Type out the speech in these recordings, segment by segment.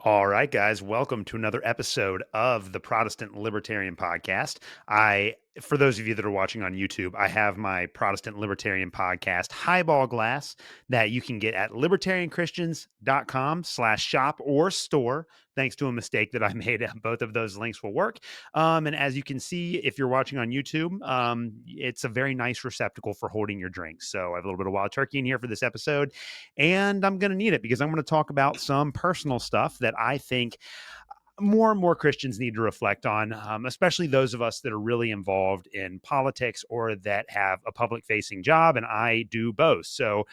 All right, guys, welcome to another episode of the Protestant Libertarian Podcast. For those of you that are watching on YouTube, I have my Protestant Libertarian Podcast highball glass that you can get at libertarianchristians.com/shop or store. Thanks to a mistake that I made, both of those links will work. And as you can see, if you're watching on YouTube, it's a very nice receptacle for holding your drinks. So I have a little bit of wild turkey in here for this episode, and I'm going to need it because I'm going to talk about some personal stuff that I think more and more Christians need to reflect on, especially those of us that are really involved in politics or that have a public facing job. And I do both. So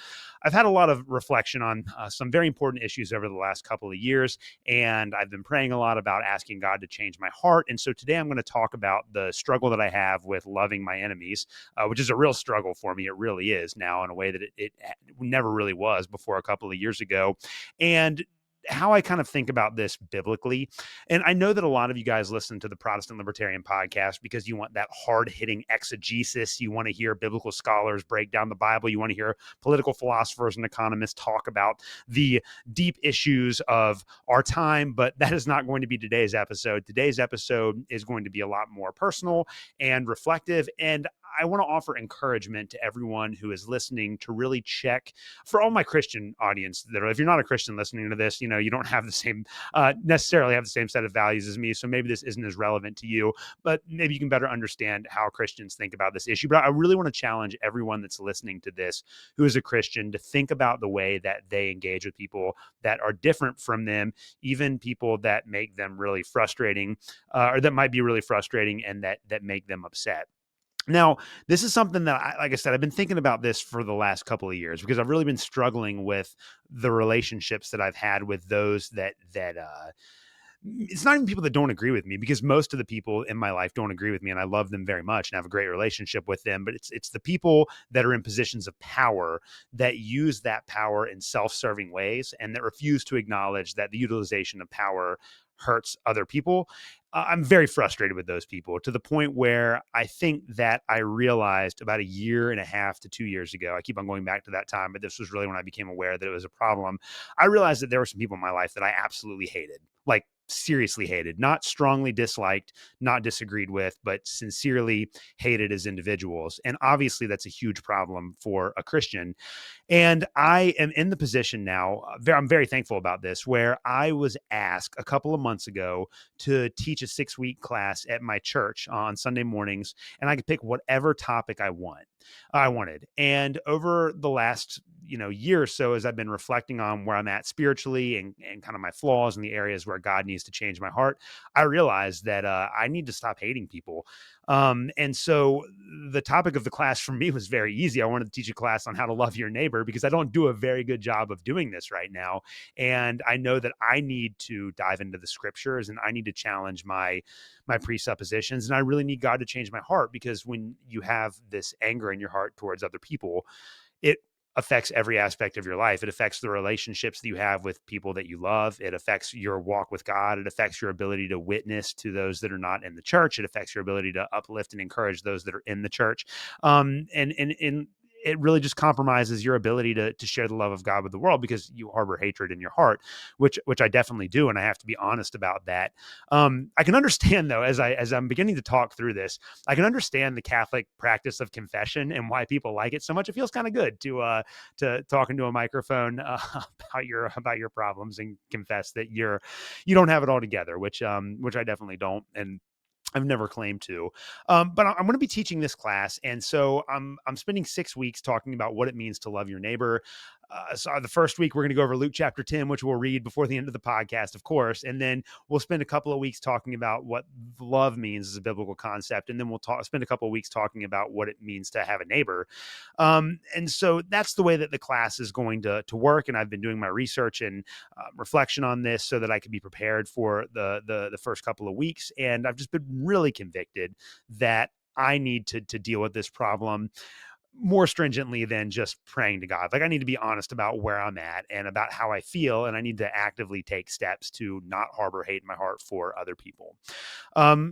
I've had a lot of reflection on some very important issues over the last couple of years. And I've been praying a lot about asking God to change my heart. And so today I'm going to talk about the struggle that I have with loving my enemies, which is a real struggle for me. It really is now in a way that it never really was before a couple of years ago. And how I kind of think about this biblically. And I know that a lot of you guys listen to the Protestant Libertarian Podcast because you want that hard hitting exegesis. You want to hear biblical scholars break down the Bible. You want to hear political philosophers and economists talk about the deep issues of our time. But that is not going to be today's episode. Today's episode is going to be a lot more personal and reflective. And I want to offer encouragement to everyone who is listening to really check for all my Christian audience that if you're not a Christian listening to this, you don't have the same necessarily have the same set of values as me. So maybe this isn't as relevant to you, but maybe you can better understand how Christians think about this issue. But I really want to challenge everyone that's listening to this who is a Christian to think about the way that they engage with people that are different from them, even people that make them really frustrating, or that might be really frustrating and that make them upset. Now, this is something that like I said, I've been thinking about this for the last couple of years because I've really been struggling with the relationships that I've had with those that it's not even people that don't agree with me, because most of the people in my life don't agree with me and I love them very much and have a great relationship with them. But it's the people that are in positions of power that use that power in self-serving ways and that refuse to acknowledge that the utilization of power hurts other people. I'm very frustrated with those people to the point where I think that I realized about a year and a half to 2 years ago, I keep on going back to that time, but this was really when I became aware that it was a problem. I realized that there were some people in my life that I absolutely hated, like seriously hated, not strongly disliked, not disagreed with, but sincerely hated as individuals. And obviously that's a huge problem for a Christian. And I am in the position now, I'm very thankful about this, where I was asked a couple of months ago to teach a 6-week class at my church on Sunday mornings, and I could pick whatever topic I wanted. And over the last, year or so, as I've been reflecting on where I'm at spiritually and kind of my flaws and the areas where God needs to change my heart, I realized that I need to stop hating people. And so the topic of the class for me was very easy. I wanted to teach a class on how to love your neighbor because I don't do a very good job of doing this right now. And I know that I need to dive into the scriptures and I need to challenge my presuppositions. And I really need God to change my heart, because when you have this anger in your heart towards other people, it affects every aspect of your life. It affects the relationships that you have with people that you love. It affects your walk with God. It affects your ability to witness to those that are not in the church. It affects your ability to uplift and encourage those that are in the church. And it really just compromises your ability to share the love of God with the world, because you harbor hatred in your heart, which I definitely do, and I have to be honest about that. I can understand, though, as I'm beginning to talk through this, I can understand the Catholic practice of confession and why people like it so much. It feels kind of good to talk into a microphone about your problems and confess that you don't have it all together, which I definitely don't. And I've never claimed to, but I'm going to be teaching this class, and so I'm spending 6 weeks talking about what it means to love your neighbor. So the first week we're going to go over Luke chapter 10, which we'll read before the end of the podcast, of course, and then we'll spend a couple of weeks talking about what love means as a biblical concept, and then we'll spend a couple of weeks talking about what it means to have a neighbor. And so that's the way that the class is going to work, and I've been doing my research and reflection on this so that I could be prepared for the first couple of weeks, and I've just been really convicted that I need to deal with this problem more stringently than just praying to God. Like I need to be honest about where I'm at and about how I feel, and I need to actively take steps to not harbor hate in my heart for other people.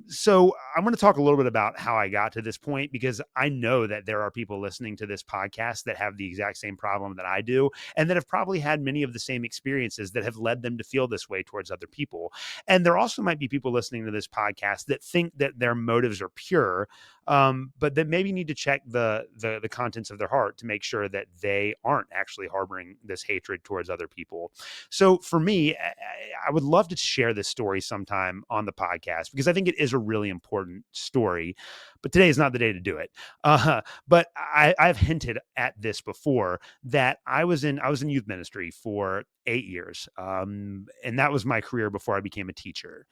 So I'm going to talk a little bit about how I got to this point, because I know that there are people listening to this podcast that have the exact same problem that I do, and that have probably had many of the same experiences that have led them to feel this way towards other people. And there also might be people listening to this podcast that think that their motives are pure, but that maybe need to check the contents of their heart to make sure that they aren't actually harboring this hatred towards other people. So for me, I would love to share this story sometime on the podcast, because I think it is a really important story. But today is not the day to do it. But I've hinted at this before, that I was in youth ministry for 8 years, and that was my career before I became a teacher.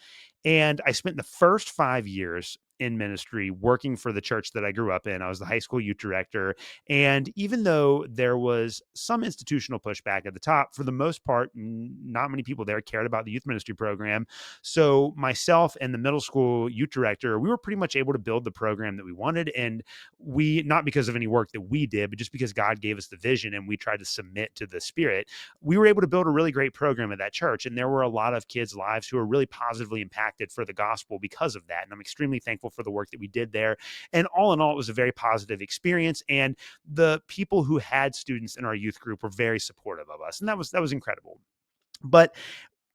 And I spent the first 5 years in ministry working for the church that I grew up in. I was the high school youth director. And even though there was some institutional pushback at the top, for the most part, not many people there cared about the youth ministry program. So myself and the middle school youth director, we were pretty much able to build the program that we wanted. And we, not because of any work that we did, but just because God gave us the vision and we tried to submit to the Spirit, we were able to build a really great program at that church. And there were a lot of kids' lives who were really positively impacted for the gospel because of that. And I'm extremely thankful for the work that we did there. And all in all, it was a very positive experience. And the people who had students in our youth group were very supportive of us. And that was incredible. But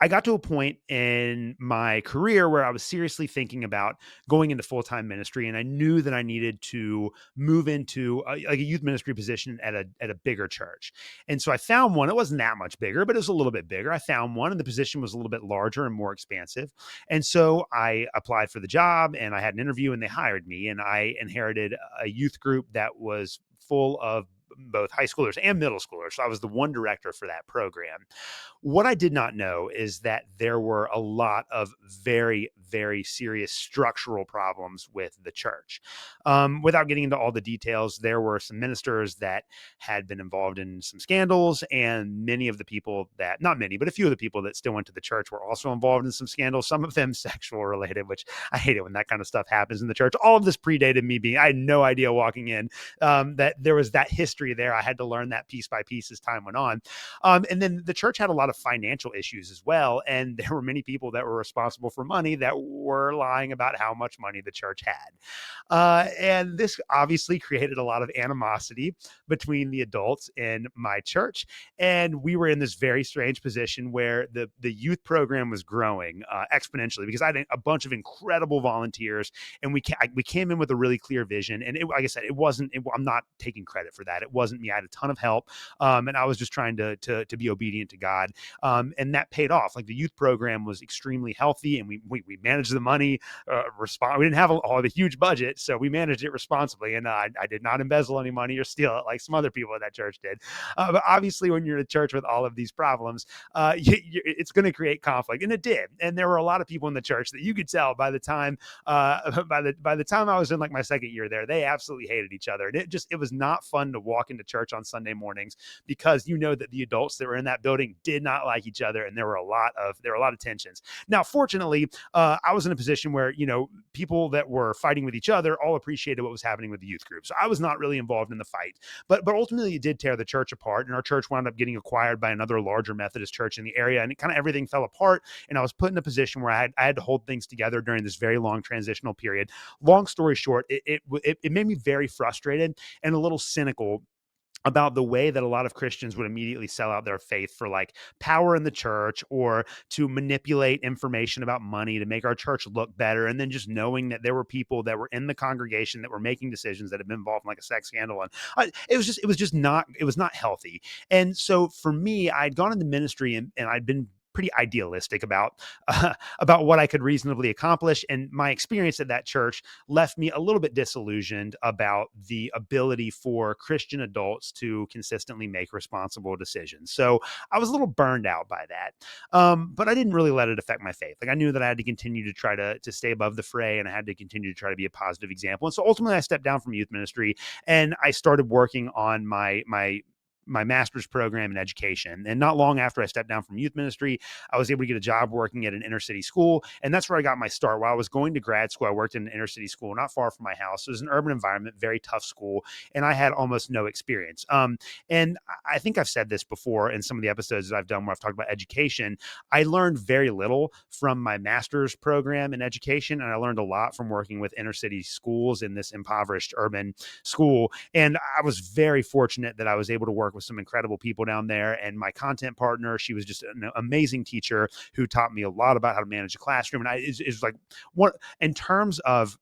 I got to a point in my career where I was seriously thinking about going into full-time ministry, and I knew that I needed to move into like a youth ministry position at a bigger church. And so I found one. It wasn't that much bigger, but it was a little bit bigger. I found one, and the position was a little bit larger and more expansive. And so I applied for the job, and I had an interview, and they hired me, and I inherited a youth group that was full of both high schoolers and middle schoolers. So I was the one director for that program. What I did not know is that there were a lot of very, very serious structural problems with the church. Without getting into all the details, there were some ministers that had been involved in some scandals, and many of the people that, not many, but a few of the people that still went to the church were also involved in some scandals, some of them sexual related, which I hate it when that kind of stuff happens in the church. All of this predated me being, I had no idea walking in that there was that history there. I had to learn that piece by piece as time went on. And then the church had a lot of financial issues as well. And there were many people that were responsible for money that were lying about how much money the church had. And this obviously created a lot of animosity between the adults in my church. And we were in this very strange position where the youth program was growing exponentially, because I had a bunch of incredible volunteers, and we came in with a really clear vision. And like I said, I'm not taking credit for that. It wasn't me. I had a ton of help. And I was just trying to be obedient to God. And that paid off. Like the youth program was extremely healthy, and we managed the money. We didn't have a huge budget, so we managed it responsibly. And I did not embezzle any money or steal it like some other people at that church did. But obviously, when you're in a church with all of these problems, it's going to create conflict, and it did. And there were a lot of people in the church that you could tell by the time by the time I was in like my second year there, they absolutely hated each other. And it was not fun to walk into church on Sunday mornings, because you know that the adults that were in that building did not like each other, and there were a lot of tensions. Now, fortunately, I was in a position where people that were fighting with each other all appreciated what was happening with the youth group, so I was not really involved in the fight. But ultimately, it did tear the church apart, and our church wound up getting acquired by another larger Methodist church in the area, and it kind of everything fell apart. And I was put in a position where I had to hold things together during this very long transitional period. Long story short, it made me very frustrated and a little cynical about the way that a lot of Christians would immediately sell out their faith for like power in the church, or to manipulate information about money to make our church look better. And then just knowing that there were people that were in the congregation that were making decisions that had been involved in like a sex scandal. And it was not healthy. And so for me, I'd gone into ministry, and I'd been pretty idealistic about what I could reasonably accomplish. And my experience at that church left me a little bit disillusioned about the ability for Christian adults to consistently make responsible decisions. So I was a little burned out by that. But I didn't really let it affect my faith. Like I knew that I had to continue to try to stay above the fray, and I had to continue to try to be a positive example. And so ultimately I stepped down from youth ministry, and I started working on my my master's program in education. And not long after I stepped down from youth ministry, I was able to get a job working at an inner city school. And that's where I got my start. While I was going to grad school, I worked in an inner city school not far from my house. It was an urban environment, very tough school, and I had almost no experience. And I think I've said this before in some of the episodes that I've done where I've talked about education. I learned very little from my master's program in education, and I learned a lot from working with inner city schools in this impoverished urban school. And I was very fortunate that I was able to work with some incredible people down there. And my content partner, she was just an amazing teacher who taught me a lot about how to manage a classroom. And it's like what in terms of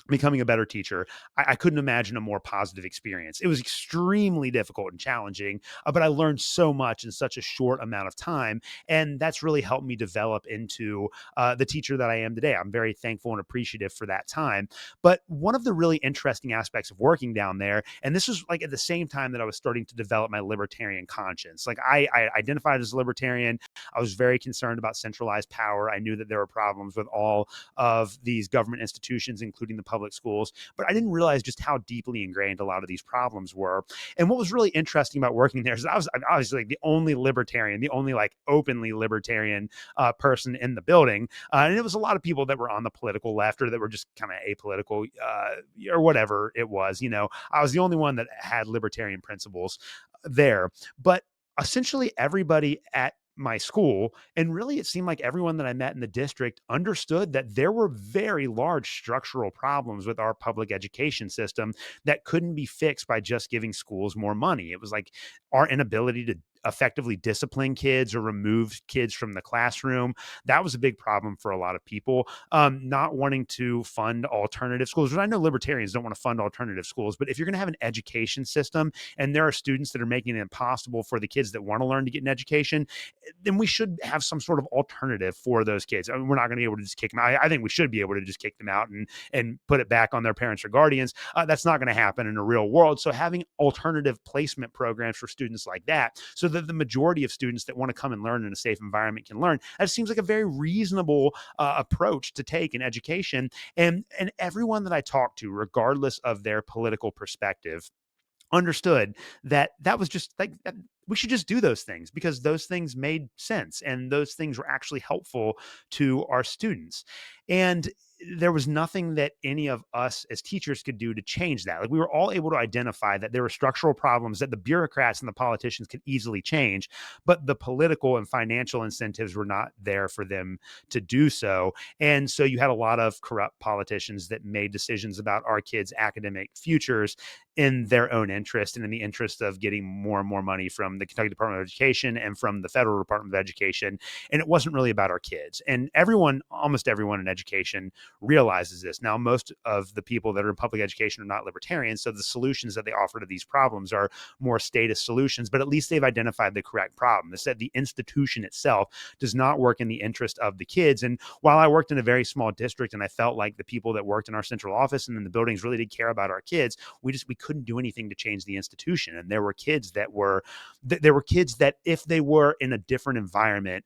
becoming a better teacher, I couldn't imagine a more positive experience. It was extremely difficult and challenging, but I learned so much in such a short amount of time. And that's really helped me develop into the teacher that I am today. I'm very thankful and appreciative for that time. But one of the really interesting aspects of working down there, and this was like at the same time that I was starting to develop my libertarian conscience. Like I identified as a libertarian. I was very concerned about centralized power. I knew that there were problems with all of these government institutions, including the public schools, but I didn't realize just how deeply ingrained a lot of these problems were. And what was really interesting about working there is I was obviously like the only libertarian, the only like openly libertarian person in the building. And it was a lot of people that were on the political left or that were just kind of apolitical or whatever it was. You know, I was the only one that had libertarian principles there. But essentially everybody at my school, and really it seemed like everyone that I met in the district understood that there were very large structural problems with our public education system that couldn't be fixed by just giving schools more money. It was like our inability to effectively discipline kids or remove kids from the classroom. That was a big problem for a lot of people. Not wanting to fund alternative schools, but I know libertarians don't want to fund alternative schools, but if you're going to have an education system and there are students that are making it impossible for the kids that want to learn to get an education, then we should have some sort of alternative for those kids. I mean, we're not going to be able to just kick them out. I think we should be able to just kick them out and put it back on their parents or guardians. That's not going to happen in a real world. So having alternative placement programs for students like that, so that the majority of students that want to come and learn in a safe environment can learn, that seems like a very reasonable approach to take in education. And everyone that I talked to, regardless of their political perspective, understood that that was just like that, we should just do those things because those things made sense and those things were actually helpful to our students. And there was nothing that any of us as teachers could do to change that. Like we were all able to identify that there were structural problems that the bureaucrats and the politicians could easily change, but the political and financial incentives were not there for them to do so. And so you had a lot of corrupt politicians that made decisions about our kids' academic futures in their own interest and in the interest of getting more and more money from the Kentucky Department of Education and from the federal Department of Education. And it wasn't really about our kids. And everyone, almost everyone in education realizes this. Now, most of the people that are in public education are not libertarians. So the solutions that they offer to these problems are more statist solutions, but at least they've identified the correct problem. It's that the institution itself does not work in the interest of the kids. And while I worked in a very small district and I felt like the people that worked in our central office and in the buildings really did care about our kids, we couldn't do anything to change the institution. And there were kids that if they were in a different environment,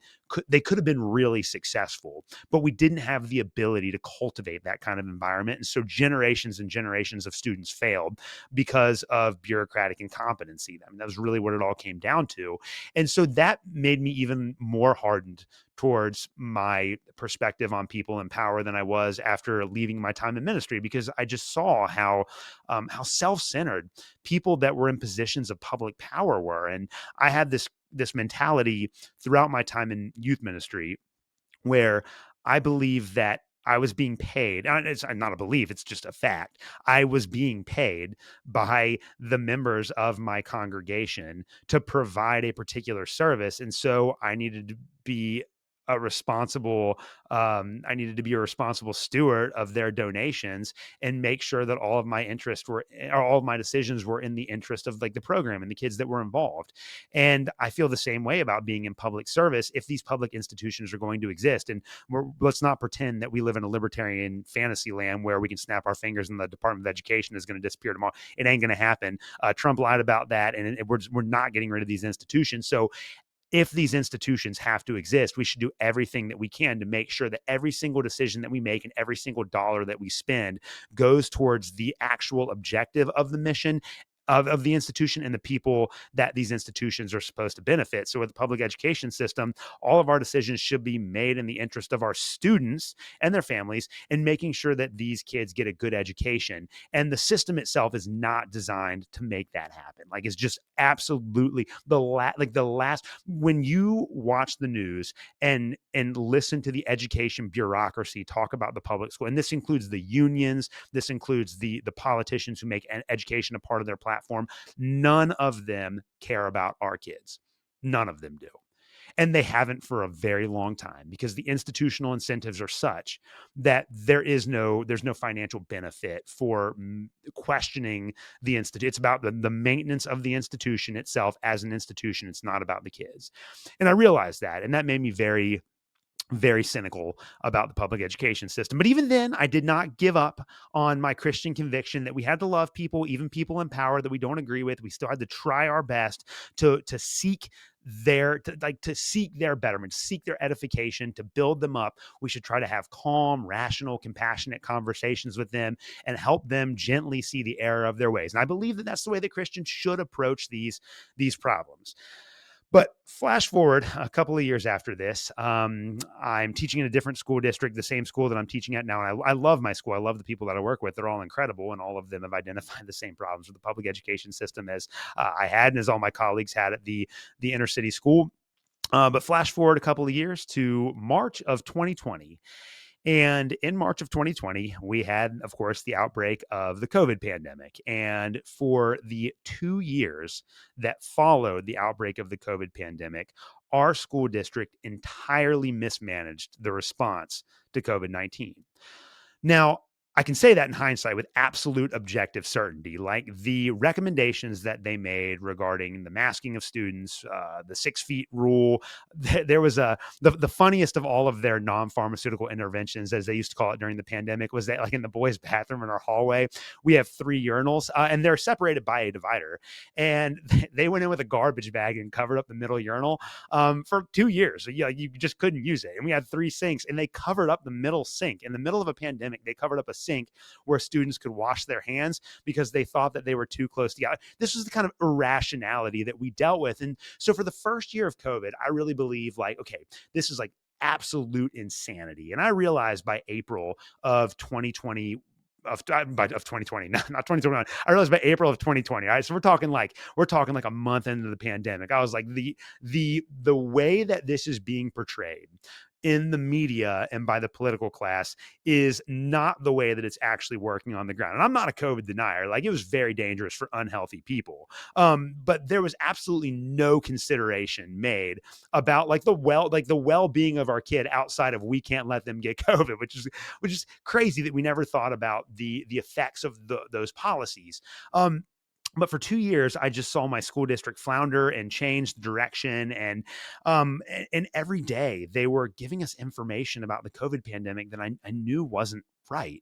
they could have been really successful, but we didn't have the ability to cultivate that kind of environment. And so generations and generations of students failed because of bureaucratic incompetency. I mean, that was really what it all came down to. And so that made me even more hardened towards my perspective on people in power than I was after leaving my time in ministry, because I just saw how self-centered people that were in positions of public power were. And I had this mentality throughout my time in youth ministry where I believe that I was being paid. It's not a belief, it's just a fact. I was being paid by the members of my congregation to provide a particular service. And so I needed to be a responsible I needed to be a responsible steward of their donations and make sure that all of my interests were, or all of my decisions were in the interest of like the program and the kids that were involved. And I feel the same way about being in public service. If these public institutions are going to exist, and let's not pretend that we live in a libertarian fantasy land where we can snap our fingers and the Department of Education is going to disappear tomorrow. It ain't going to happen. Trump lied about that, and we're not getting rid of these institutions. So if these institutions have to exist, we should do everything that we can to make sure that every single decision that we make and every single dollar that we spend goes towards the actual objective of the mission, of the institution and the people that these institutions are supposed to benefit. So with the public education system, all of our decisions should be made in the interest of our students and their families, and making sure that these kids get a good education. And the system itself is not designed to make that happen. Like, it's just absolutely the last, when you watch the news and listen to the education bureaucracy talk about the public school, and this includes the unions, this includes the politicians who make education a part of their platform, none of them care about our kids. None of them do. And they haven't for a very long time, because the institutional incentives are such that there's no financial benefit for questioning the institute. It's about the maintenance of the institution itself as an institution. It's not about the kids. And I realized that, and that made me very, very cynical about the public education system. But even then, I did not give up on my Christian conviction that we had to love people, even people in power that we don't agree with. We still had to try our best to seek to seek their betterment, seek their edification, to build them up. We should try to have calm, rational, compassionate conversations with them and help them gently see the error of their ways. And I believe that that's the way that Christians should approach these problems. But flash forward a couple of years after this, I'm teaching in a different school district, the same school that I'm teaching at now. And I love my school. I love the people that I work with. They're all incredible. And all of them have identified the same problems with the public education system as I had, and as all my colleagues had at the inner city school. But flash forward a couple of years to March of 2020. And in March of 2020, we had, of course, the outbreak of the COVID pandemic. And for the 2 years that followed the outbreak of the COVID pandemic, our school district entirely mismanaged the response to COVID-19. Now, I can say that in hindsight with absolute objective certainty. Like, the recommendations that they made regarding the masking of students, the 6 feet rule, there was the funniest of all of their non-pharmaceutical interventions, as they used to call it during the pandemic, was that, like, in the boys' bathroom in our hallway, we have 3 urinals, and they're separated by a divider. And they went in with a garbage bag and covered up the middle urinal for 2 years. So, yeah, you just couldn't use it. And we had 3 sinks, and they covered up the middle sink in the middle of a pandemic. They covered up a sink where students could wash their hands because they thought that they were too close together. This was the kind of irrationality that we dealt with. And so for the first year of COVID, I really believe, like, okay, this is like absolute insanity. And I realized by April of 2020, of 2020, not 2021. I realized by April of 2020. All right. So we're talking like a month into the pandemic. I was like, the way that this is being portrayed in the media and by the political class is not the way that it's actually working on the ground. And I'm not a COVID denier. Like, it was very dangerous for unhealthy people. But there was absolutely no consideration made about like the well-being of our kid outside of, we can't let them get COVID, which is crazy that we never thought about the effects of those policies. But for 2 years, I just saw my school district flounder and change direction. And every day they were giving us information about the COVID pandemic that I knew wasn't right.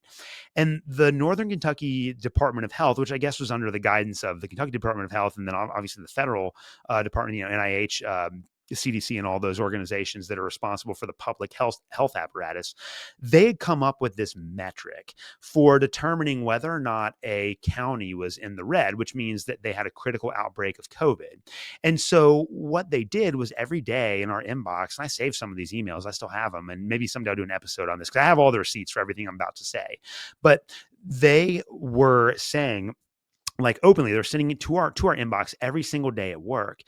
And the Northern Kentucky Department of Health, which I guess was under the guidance of the Kentucky Department of Health, and then obviously the federal department, NIH, CDC, and all those organizations that are responsible for the public health apparatus, they had come up with this metric for determining whether or not a county was in the red, which means that they had a critical outbreak of COVID. And so what they did was, every day in our inbox, and I saved some of these emails, I still have them, and maybe someday I'll do an episode on this because I have all the receipts for everything I'm about to say. But they were saying, like, openly, they're sending it to our inbox every single day at work,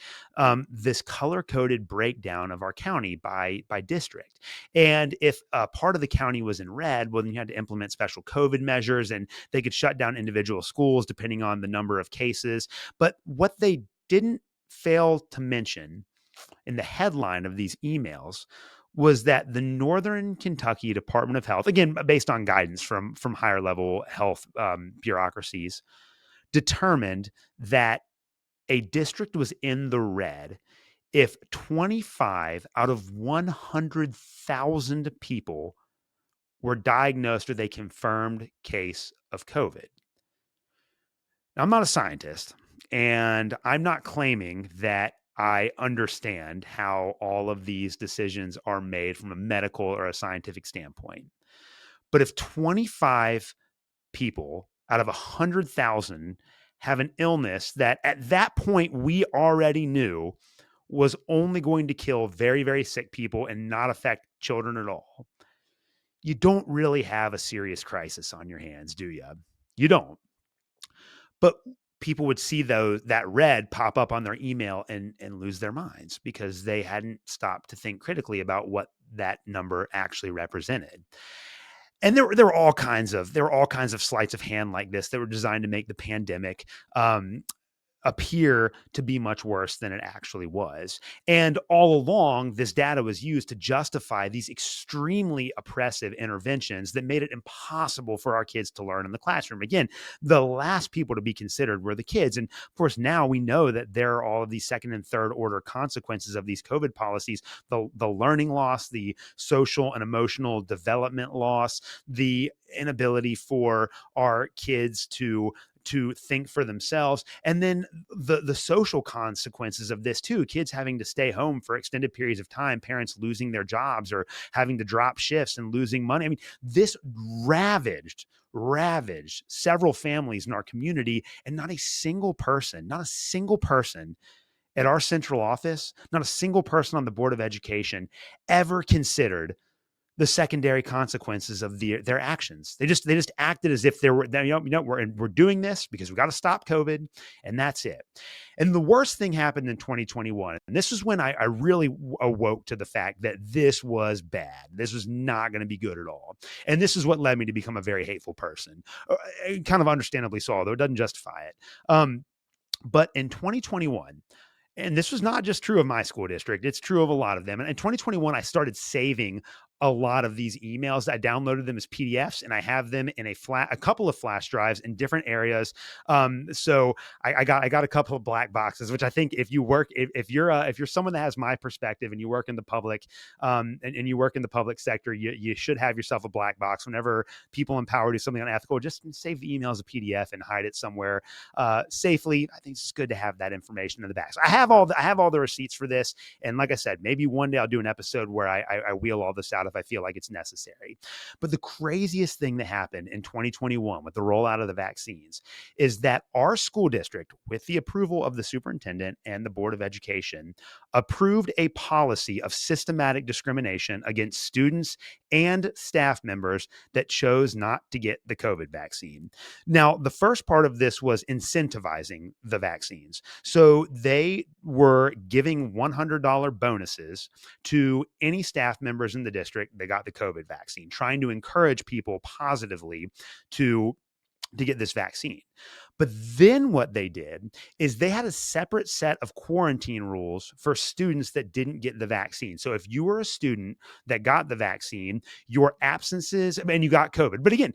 this color coded breakdown of our county by district. And if a part of the county was in red, well, then you had to implement special COVID measures, and they could shut down individual schools depending on the number of cases. But what they didn't fail to mention in the headline of these emails was that the Northern Kentucky Department of Health, again based on guidance from higher level health bureaucracies, determined that a district was in the red if 25 out of 100,000 people were diagnosed with a confirmed case of COVID. Now, I'm not a scientist, and I'm not claiming that I understand how all of these decisions are made from a medical or a scientific standpoint. But if 25 people out of 100,000 have an illness that at that point we already knew was only going to kill very, very sick people and not affect children at all, you don't really have a serious crisis on your hands, do you? You don't. But people would see those that red pop up on their email and lose their minds because they hadn't stopped to think critically about what that number actually represented. And there were all kinds of sleights of hand like this that were designed to make the pandemic appear to be much worse than it actually was. And all along, this data was used to justify these extremely oppressive interventions that made it impossible for our kids to learn in the classroom. Again, the last people to be considered were the kids. And of course, now we know that there are all of these second and third order consequences of these COVID policies, the learning loss, the social and emotional development loss, the inability for our kids to think for themselves, and then the social consequences of this too, kids having to stay home for extended periods of time, parents losing their jobs or having to drop shifts and losing money. I mean, this ravaged several families in our community, and not a single person, at our central office, not a single person on the Board of Education ever considered the secondary consequences of their actions. They just acted as if there were, we're doing this because we got to stop COVID, and that's it. And the worst thing happened in 2021, and this is when I really awoke to the fact that this was bad. This was not going to be good at all, and this is what led me to become a very hateful person, kind of understandably so, although it doesn't justify it. But in 2021, and this was not just true of my school district, it's true of a lot of them. And in 2021, I started saving a lot of these emails. I downloaded them as PDFs, and I have them in a couple of flash drives in different areas. So I got a couple of black boxes, which I think if you're someone that has my perspective and you work in the public, and you work in the public sector, you should have yourself a black box. Whenever people in power do something unethical, just save the email as a PDF and hide it somewhere safely. I think it's good to have that information in the back. So I have all the receipts for this, and like I said, maybe one day I'll do an episode where I wheel all this out if I feel like it's necessary. But the craziest thing that happened in 2021 with the rollout of the vaccines is that our school district, with the approval of the superintendent and the Board of Education, approved a policy of systematic discrimination against students and staff members that chose not to get the COVID vaccine. Now, the first part of this was incentivizing the vaccines. So they were giving $100 bonuses to any staff members in the district that got the COVID vaccine, trying to encourage people positively to get this vaccine. But then what they did is they had a separate set of quarantine rules for students that didn't get the vaccine. So if you were a student that got the vaccine, your absences, and you got COVID. But again,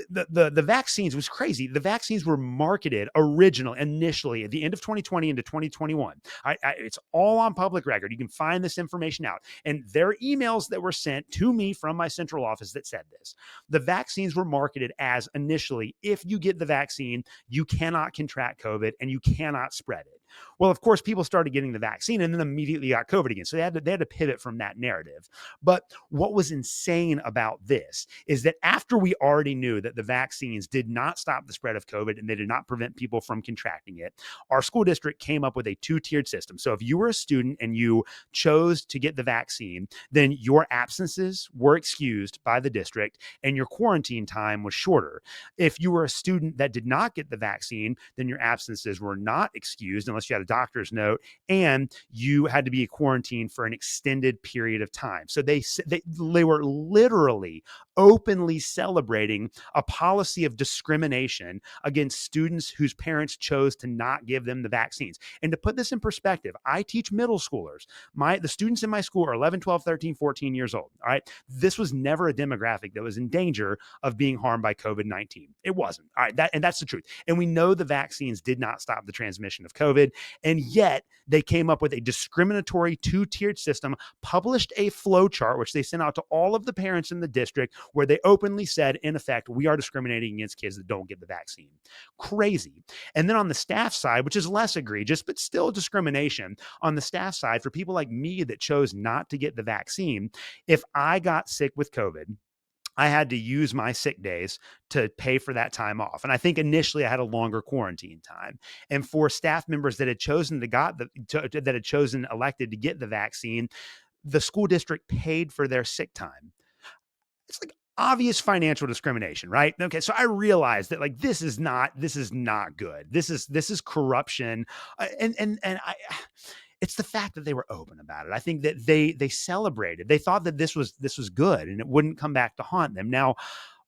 the vaccines was crazy. The vaccines were marketed initially at the end of 2020 into 2021. It's all on public record. You can find this information out. And there are emails that were sent to me from my central office that said this. The vaccines were marketed as initially, if you get the vaccine, you cannot contract COVID and you cannot spread it. Well, of course, people started getting the vaccine and then immediately got COVID again. So they had to pivot from that narrative. But what was insane about this is that after we already knew that the vaccines did not stop the spread of COVID and they did not prevent people from contracting it, our school district came up with a two-tiered system. So if you were a student and you chose to get the vaccine, then your absences were excused by the district and your quarantine time was shorter. If you were a student that did not get the vaccine, then your absences were not excused unless you had a doctor's note, and you had to be quarantined for an extended period of time. So they were literally openly celebrating a policy of discrimination against students whose parents chose to not give them the vaccines. And to put this in perspective, I teach middle schoolers. The students in my school are 11, 12, 13, 14 years old. All right. This was never a demographic that was in danger of being harmed by COVID-19. It wasn't. All right. That's the truth. And we know the vaccines did not stop the transmission of COVID. And yet they came up with a discriminatory two-tiered system, published a flow chart, which they sent out to all of the parents in the district, where they openly said, in effect, we are discriminating against kids that don't get the vaccine. Crazy. And then on the staff side, which is less egregious, but still discrimination, on the staff side, for people like me that chose not to get the vaccine, if I got sick with COVID, I had to use my sick days to pay for that time off. And I think initially I had a longer quarantine time. And for staff members that had chosen that had chosen elected to get the vaccine, the school district paid for their sick time. It's like obvious financial discrimination, right? Okay, so I realized that like this is not good. This is corruption, and I. It's the fact that they were open about it. I think that they celebrated. They thought that this was good and it wouldn't come back to haunt them. Now,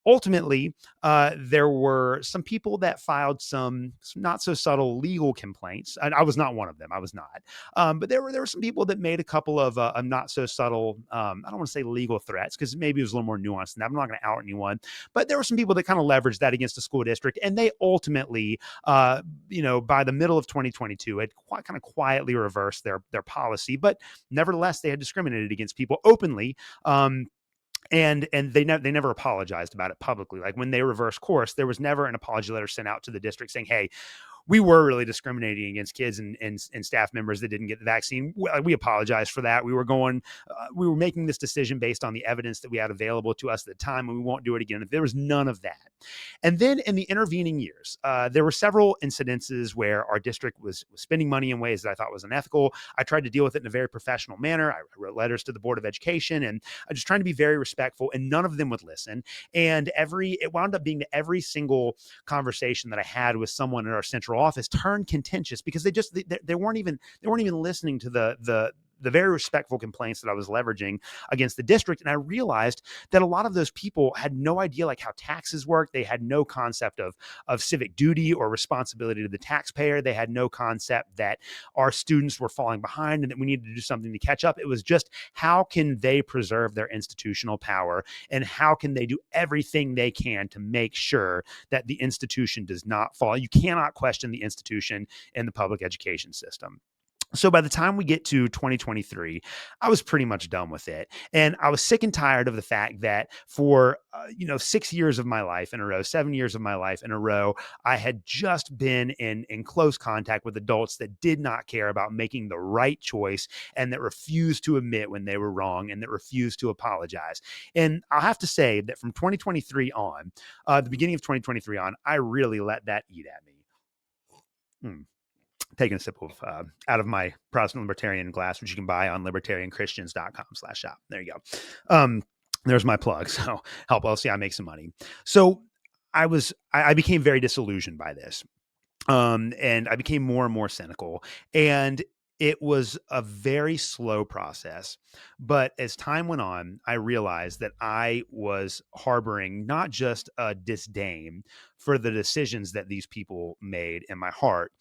ultimately, there were some people that filed some not so subtle legal complaints, and I was not one of them. I was not, but there were some people that made a couple of not so subtle. I don't want to say legal threats because maybe it was a little more nuanced than that. I'm not going to out anyone, but there were some people that kind of leveraged that against the school district, and they ultimately, by the middle of 2022, had kind of quietly reversed their policy, but nevertheless, they had discriminated against people openly. And they never apologized about it publicly. Like when they reversed course, there was never an apology letter sent out to the district saying, "Hey, we were really discriminating against kids and staff members that didn't get the vaccine. We apologize for that. We were making this decision based on the evidence that we had available to us at the time, and we won't do it again." There was none of that. And then in the intervening years, there were several incidences where our district was spending money in ways that I thought was unethical. I tried to deal with it in a very professional manner. I wrote letters to the Board of Education, and I just trying to be very respectful, and none of them would listen. And it wound up being that every single conversation that I had with someone in our central office turned contentious because they weren't even listening to the very respectful complaints that I was leveraging against the district. And I realized that a lot of those people had no idea like how taxes work. They had no concept of civic duty or responsibility to the taxpayer. They had no concept that our students were falling behind and that we needed to do something to catch up. It was just how can they preserve their institutional power and how can they do everything they can to make sure that the institution does not fall. You cannot question the institution in the public education system. So by the time we get to 2023, I was pretty much done with it. And I was sick and tired of the fact that for, 6 years of my life in a row, 7 years of my life in a row, I had just been in close contact with adults that did not care about making the right choice and that refused to admit when they were wrong and that refused to apologize. And I'll have to say that from 2023 on, the beginning of 2023 on, I really let that eat at me. Taking a sip of out of my Protestant Libertarian glass, which you can buy on libertarianchristians.com/shop. There you go. There's my plug. So help LCI make some money. So I became very disillusioned by this. And I became more and more cynical. And it was a very slow process. But as time went on, I realized that I was harboring not just a disdain for the decisions that these people made in my heart.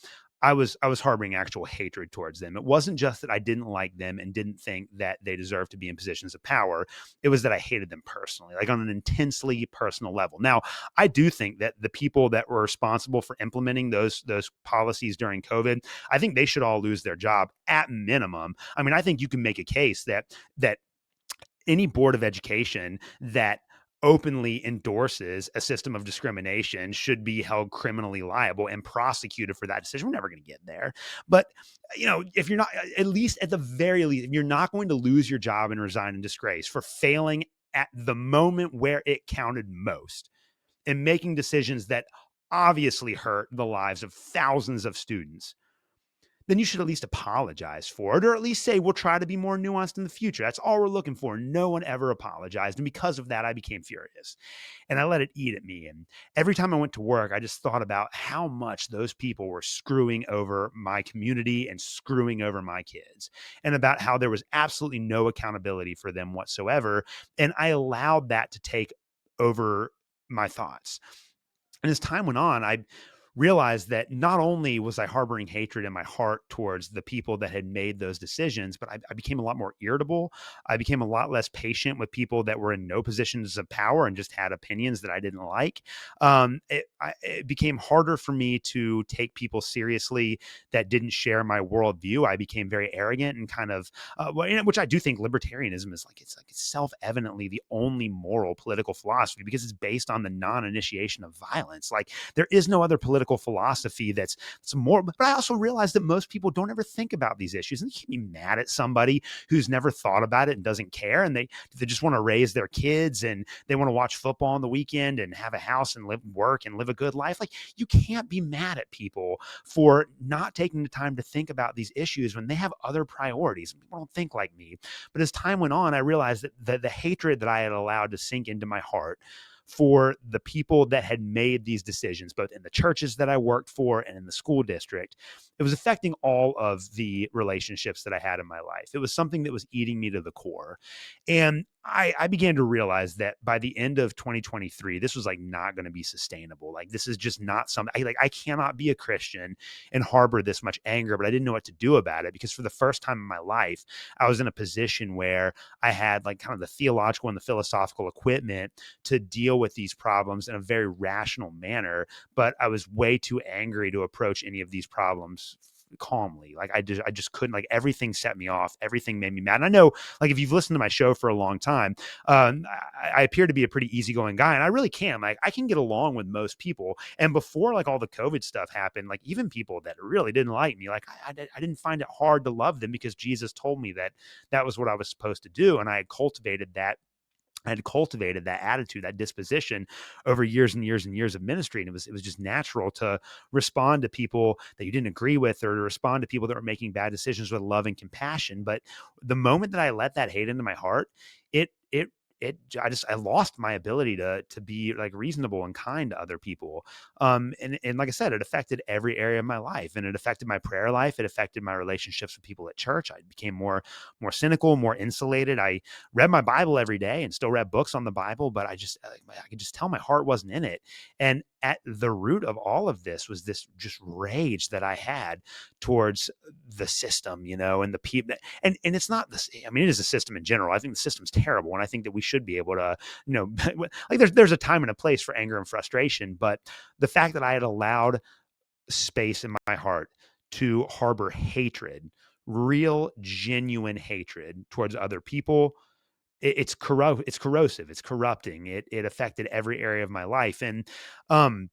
I was harboring actual hatred towards them. It wasn't just that I didn't like them and didn't think that they deserved to be in positions of power. It was that I hated them personally, like on an intensely personal level. Now, I do think that the people that were responsible for implementing those policies during COVID, I think they should all lose their job at minimum. I mean, I think you can make a case that any board of education that openly endorses a system of discrimination should be held criminally liable and prosecuted for that decision. We're never going to get there. But, if you're not, at least at the very least, if you're not going to lose your job and resign in disgrace for failing at the moment where it counted most and making decisions that obviously hurt the lives of thousands of students, then you should at least apologize for it, or at least say, we'll try to be more nuanced in the future. That's all we're looking for. No one ever apologized. And because of that, I became furious and I let it eat at me. And every time I went to work, I just thought about how much those people were screwing over my community and screwing over my kids, and about how there was absolutely no accountability for them whatsoever. And I allowed that to take over my thoughts. And as time went on, I realized that not only was I harboring hatred in my heart towards the people that had made those decisions, but I became a lot more irritable. I became a lot less patient with people that were in no positions of power and just had opinions that I didn't like. It became harder for me to take people seriously that didn't share my worldview. I became very arrogant and kind of, which I do think libertarianism is it's self-evidently the only moral political philosophy because it's based on the non-initiation of violence. Like there is no other political political philosophy that's more. But I also realized that most people don't ever think about these issues, and you can't be mad at somebody who's never thought about it and doesn't care, and they just want to raise their kids and they want to watch football on the weekend and have a house and live, work and live a good life. Like, you can't be mad at people for not taking the time to think about these issues when they have other priorities. People don't think like me. But as time went on, I realized that the hatred that I had allowed to sink into my heart for the people that had made these decisions, both in the churches that I worked for and in the school district, it was affecting all of the relationships that I had in my life. It was something that was eating me to the core. And I began to realize that by the end of 2023, this was like not going to be sustainable. Like, this is just not something I cannot be a Christian and harbor this much anger, but I didn't know what to do about it, because for the first time in my life, I was in a position where I had like kind of the theological and the philosophical equipment to deal with these problems in a very rational manner, but I was way too angry to approach any of these problems calmly. Like, I just couldn't. Like, everything set me off, everything made me mad. And I know, like, if you've listened to my show for a long time, I appear to be a pretty easygoing guy, and I really can. Like, I can get along with most people. And before like all the COVID stuff happened, like, even people that really didn't like me, like, I didn't find it hard to love them, because Jesus told me that that was what I was supposed to do, and I had cultivated that attitude, that disposition over years and years and years of ministry. And it was just natural to respond to people that you didn't agree with, or to respond to people that were making bad decisions with love and compassion. But the moment that I let that hate into my heart, it, it, I lost my ability to be like reasonable and kind to other people. And like I said, it affected every area of my life, and it affected my prayer life. It affected my relationships with people at church. I became more cynical, more insulated. I read my Bible every day and still read books on the Bible, but I could just tell my heart wasn't in it. And at the root of all of this was this just rage that I had towards the system, and the people. And it's not this. I mean, it is a system in general. I think the system's terrible, and I think that we should be able to, like, there's a time and a place for anger and frustration. But the fact that I had allowed space in my heart to harbor hatred, real, genuine hatred towards other people, it's corrosive, it's corrupting. It affected every area of my life. And um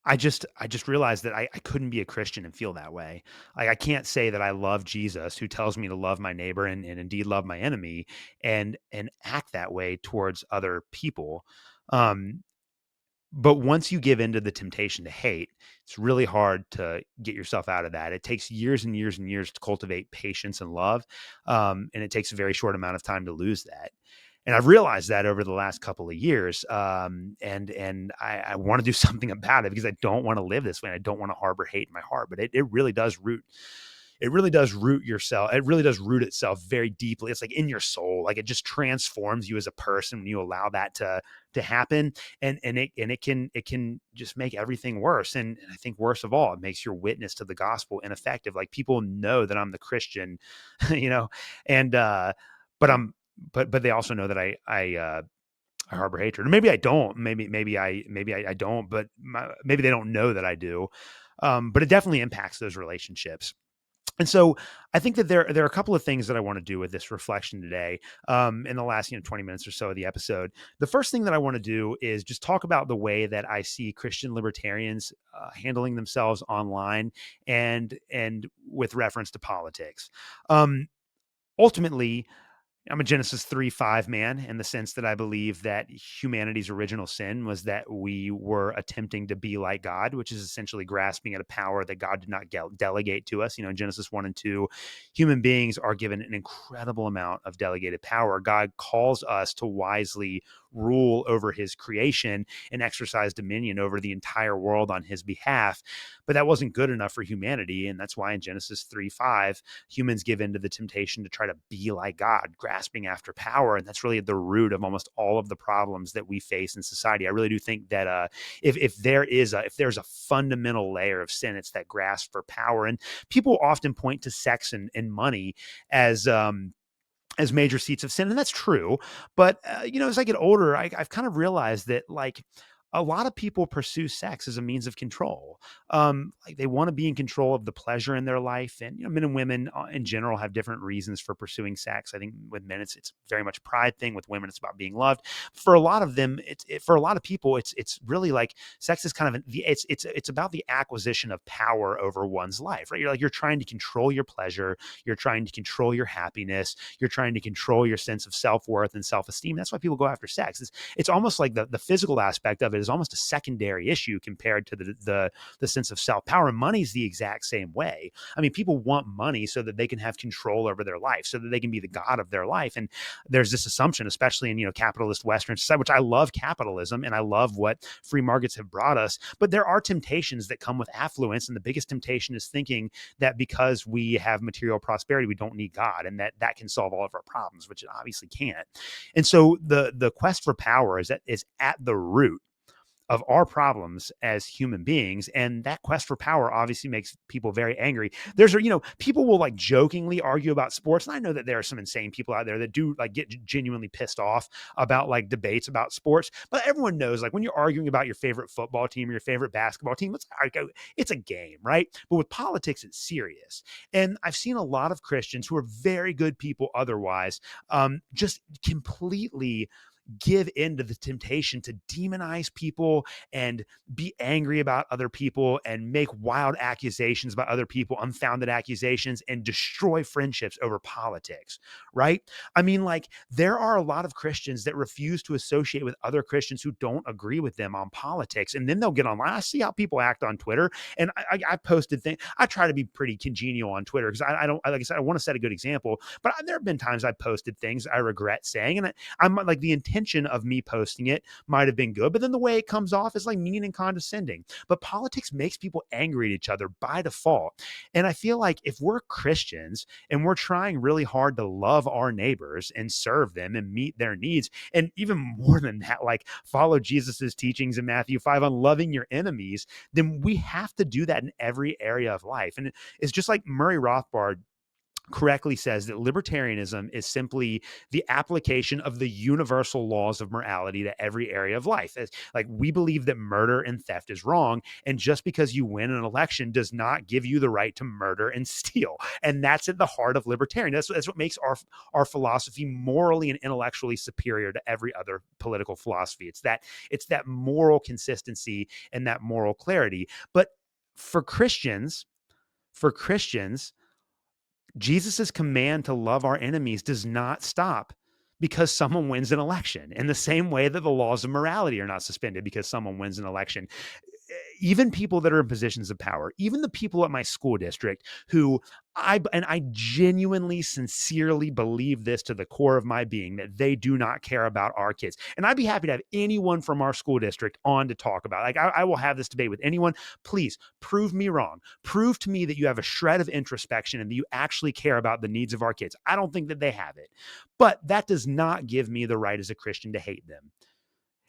I just realized that I couldn't be a Christian and feel that way. Like, I can't say that I love Jesus, who tells me to love my neighbor and indeed love my enemy, and act that way towards other people. Um but once you give into the temptation to hate, it's really hard to get yourself out of that. It takes years and years and years to cultivate patience and love. And it takes a very short amount of time to lose that. And I've realized that over the last couple of years. And I want to do something about it, because I don't want to live this way. And I don't want to harbor hate in my heart, but it really does root. It really does root yourself. It really does root itself very deeply. It's like in your soul. Like, it just transforms you as a person when you allow that to happen. And it can just make everything worse. And I think worst of all, it makes your witness to the gospel ineffective. Like, people know that I'm the Christian, you know, and but I'm but they also know that I harbor hatred. Or maybe I don't. Maybe I don't. But maybe they don't know that I do. But it definitely impacts those relationships. And so I think that there are a couple of things that I want to do with this reflection today, in the last 20 minutes or so of the episode. The first thing that I want to do is just talk about the way that I see Christian libertarians handling themselves online, and with reference to politics. Um, Ultimately, I'm a Genesis 3:5 man, in the sense that I believe that humanity's original sin was that we were attempting to be like God, which is essentially grasping at a power that God did not delegate to us. In Genesis 1 and 2, human beings are given an incredible amount of delegated power. God calls us to wisely rule over his creation and exercise dominion over the entire world on his behalf. But that wasn't good enough for humanity. And that's why in Genesis 3:5, humans give in to the temptation to try to be like God, grasping after power. And that's really at the root of almost all of the problems that we face in society. I really do think that if there's a fundamental layer of sin, it's that grasp for power. And people often point to sex and money as major seats of sin, and that's true. But as I get older, I've kind of realized that, like, a lot of people pursue sex as a means of control. Like they want to be in control of the pleasure in their life, and men and women in general have different reasons for pursuing sex. I think with men, it's very much a pride thing. With women, it's about being loved. For a lot of them, for a lot of people, it's really like sex is kind of it's about the acquisition of power over one's life, right? You're trying to control your pleasure, you're trying to control your happiness, you're trying to control your sense of self worth and self esteem. That's why people go after sex. It's almost like the physical aspect of it is almost a secondary issue compared to the sense of self power. And money's the exact same way. I mean, people want money so that they can have control over their life, so that they can be the god of their life. And there's this assumption, especially in capitalist Western society, which I love capitalism and I love what free markets have brought us. But there are temptations that come with affluence, and the biggest temptation is thinking that because we have material prosperity, we don't need God, and that can solve all of our problems, which it obviously can't. And so the quest for power is at the root of our problems as human beings. And that quest for power obviously makes people very angry. People will like jokingly argue about sports. And I know that there are some insane people out there that do like get genuinely pissed off about like debates about sports. But everyone knows like when you're arguing about your favorite football team or your favorite basketball team, it's a game, right? But with politics, it's serious. And I've seen a lot of Christians who are very good people otherwise, just completely give in to the temptation to demonize people and be angry about other people and make wild accusations about other people, unfounded accusations, and destroy friendships over politics, right? I mean, like, there are a lot of Christians that refuse to associate with other Christians who don't agree with them on politics. And then they'll get online. I see how people act on Twitter. And I posted things. I try to be pretty congenial on Twitter because I don't, like I said, I want to set a good example. But there have been times I posted things I regret saying. And I'm like, the intention of me posting it might have been good, but then the way it comes off is like mean and condescending. But politics makes people angry at each other by default. And I feel like if we're Christians and we're trying really hard to love our neighbors and serve them and meet their needs, and even more than that, like follow Jesus's teachings in Matthew 5 on loving your enemies, then we have to do that in every area of life. And it's just like Murray Rothbard correctly says that libertarianism is simply the application of the universal laws of morality to every area of life. Like, we believe that murder and theft is wrong, and just because you win an election does not give you the right to murder and steal. And that's at the heart of libertarian. That's what makes our philosophy morally and intellectually superior to every other political philosophy. It's that moral consistency and that moral clarity. But for Christians, for Christians, Jesus's command to love our enemies does not stop because someone wins an election, in the same way that the laws of morality are not suspended because someone wins an election. Even people that are in positions of power, even the people at my school district who I genuinely, sincerely believe this to the core of my being, that they do not care about our kids. And I'd be happy to have anyone from our school district on to talk about it. Like, I will have this debate with anyone. Please prove me wrong. Prove to me that you have a shred of introspection and that you actually care about the needs of our kids. I don't think that they have it. But that does not give me the right as a Christian to hate them.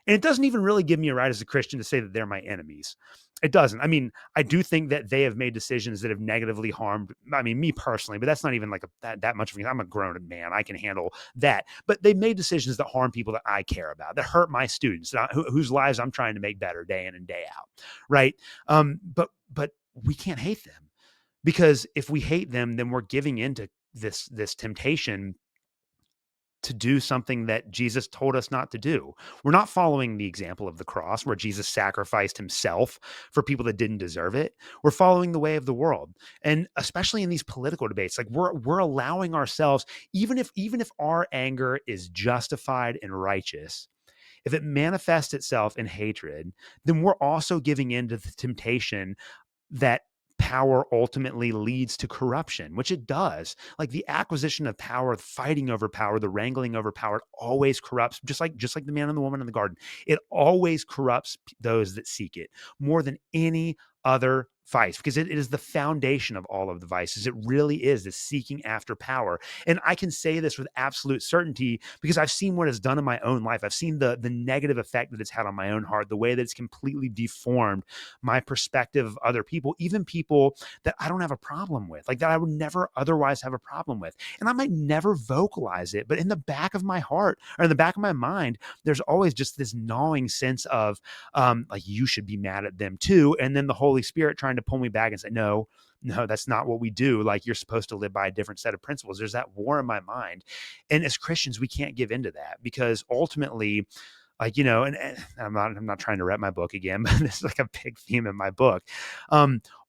And it doesn't even really give me a right as a Christian to say that they're my enemies. It doesn't. I mean, I do think that they have made decisions that have negatively harmed, I mean, me personally, but that's not even like that much of me. I'm a grown man. I can handle that. But they've made decisions that harm people that I care about, that hurt my students, whose lives I'm trying to make better day in and day out. Right. But we can't hate them, because if we hate them, then we're giving into this temptation to do something that Jesus told us not to do. We're not following the example of the cross, where Jesus sacrificed himself for people that didn't deserve it. We're following the way of the world. And especially in these political debates, like, we're allowing ourselves, even if our anger is justified and righteous, if it manifests itself in hatred, then we're also giving in to the temptation that power ultimately leads to corruption, which it does. Like, the acquisition of power, the fighting over power, the wrangling over power, it always corrupts, just like the man and the woman in the garden. It always corrupts those that seek it more than any other vice, because it is the foundation of all of the vices. It really is the seeking after power. And I can say this with absolute certainty because I've seen what it's done in my own life. I've seen the negative effect that it's had on my own heart, the way that it's completely deformed my perspective of other people, even people that I don't have a problem with, like that I would never otherwise have a problem with. And I might never vocalize it, but in the back of my heart or in the back of my mind, there's always just this gnawing sense of like, you should be mad at them too. And then the Holy Spirit trying to pull me back and say, no, that's not what we do. Like, you're supposed to live by a different set of principles. There's that war in my mind. And as Christians, we can't give into that, because ultimately, like, and I'm not trying to rep my book again, but this is like a big theme in my book.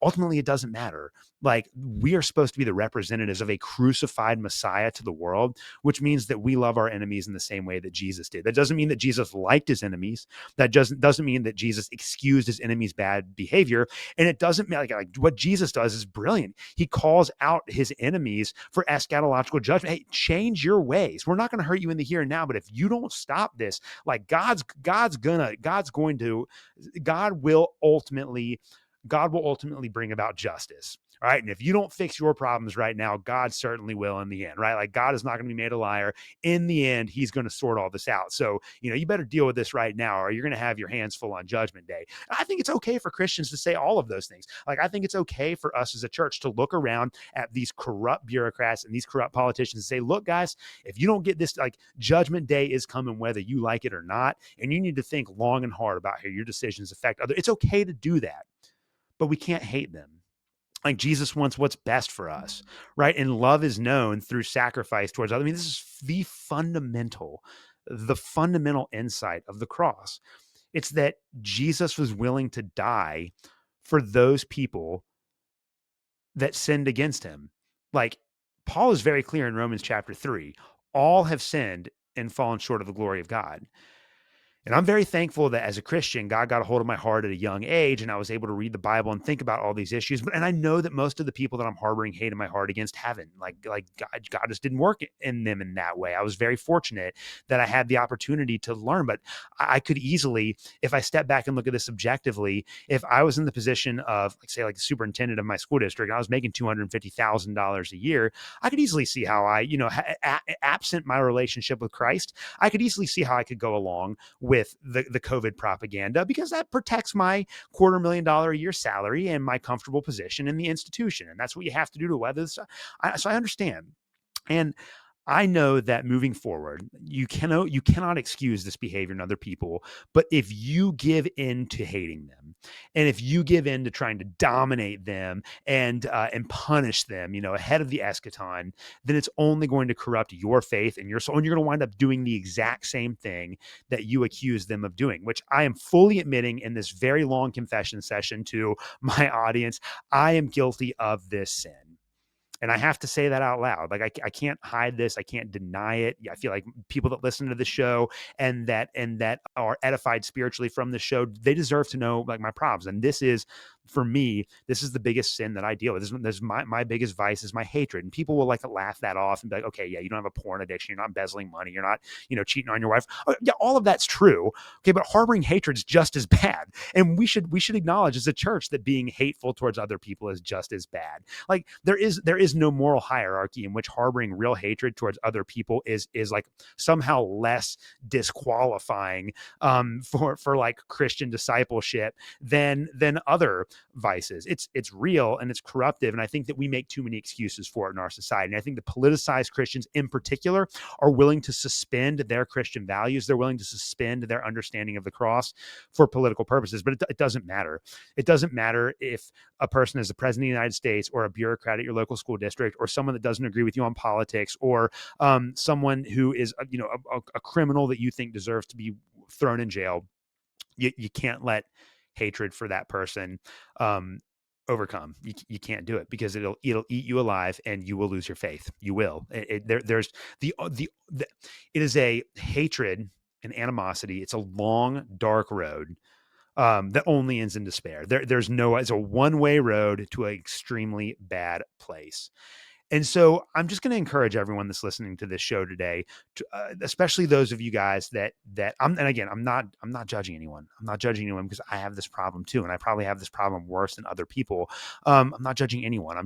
Ultimately, it doesn't matter. Like, we are supposed to be the representatives of a crucified Messiah to the world, which means that we love our enemies in the same way that Jesus did. That doesn't mean that Jesus liked his enemies. That doesn't mean that Jesus excused his enemies' bad behavior. And it doesn't mean like what Jesus does is brilliant. He calls out his enemies for eschatological judgment. Hey, change your ways. We're not going to hurt you in the here and now, but if you don't stop this, like, God will ultimately bring about justice. All right. And if you don't fix your problems right now, God certainly will in the end, right? Like, God is not going to be made a liar. In the end, he's going to sort all this out. So, you better deal with this right now, or you're going to have your hands full on Judgment Day. And I think it's okay for Christians to say all of those things. Like, I think it's okay for us as a church to look around at these corrupt bureaucrats and these corrupt politicians and say, look, guys, if you don't get this, like, Judgment Day is coming whether you like it or not. And you need to think long and hard about how your decisions affect others. It's okay to do that, but we can't hate them. Like, Jesus wants what's best for us, right? And love is known through sacrifice towards others. I mean, this is the fundamental insight of the cross. It's that Jesus was willing to die for those people that sinned against him. Like, Paul is very clear in Romans chapter 3, all have sinned and fallen short of the glory of God. And I'm very thankful that as a Christian, God got a hold of my heart at a young age, and I was able to read the Bible and think about all these issues. And I know that most of the people that I'm harboring hate in my heart against haven't. Like God just didn't work in them in that way. I was very fortunate that I had the opportunity to learn, but I could easily, if I step back and look at this objectively, if I was in the position of, like, say, like the superintendent of my school district, and I was making $250,000 a year, I could easily see how absent my relationship with Christ, I could easily see how I could go along with the COVID propaganda, because that protects my $250,000 a year salary and my comfortable position in the institution. And that's what you have to do to weather this. So I understand. And I know that moving forward, you cannot excuse this behavior in other people. But if you give in to hating them, and if you give in to trying to dominate them and punish them, ahead of the eschaton, then it's only going to corrupt your faith and your soul, and you're going to wind up doing the exact same thing that you accuse them of doing. Which I am fully admitting in this very long confession session to my audience, I am guilty of this sin. And I have to say that out loud. Like, I can't hide this. I can't deny it. I feel like people that listen to the show and that are edified spiritually from the show, they deserve to know, like, my problems. And this is, for me, this is the biggest sin that I deal with. This is my biggest vice is my hatred. And people will, like, laugh that off and be like, okay, yeah, you don't have a porn addiction. You're not embezzling money. You're not, cheating on your wife. Oh, yeah, all of that's true. Okay, but harboring hatred is just as bad. And we should acknowledge as a church that being hateful towards other people is just as bad. Like, there is no moral hierarchy in which harboring real hatred towards other people is like somehow less disqualifying for like Christian discipleship than other vices. It's real and it's corruptive, and I think that we make too many excuses for it in our society. And I think the politicized Christians in particular are willing to suspend their Christian values. They're willing to suspend their understanding of the cross for political purposes. But it doesn't matter. It doesn't matter if a person is the president of the United States, or a bureaucrat at your local school district, or someone that doesn't agree with you on politics, or someone who is a criminal that you think deserves to be thrown in jail. You can't let hatred for that person overcome. You can't do it, because it'll eat you alive, and you will lose your faith. You will. There's it is a hatred and animosity. It's a long, dark road that only ends in despair. It's a one-way road to an extremely bad place. And so I'm just going to encourage everyone that's listening to this show today, especially those of you guys that and again, I'm not judging anyone. I'm not judging anyone because I have this problem too, and I probably have this problem worse than other people. I'm not judging anyone.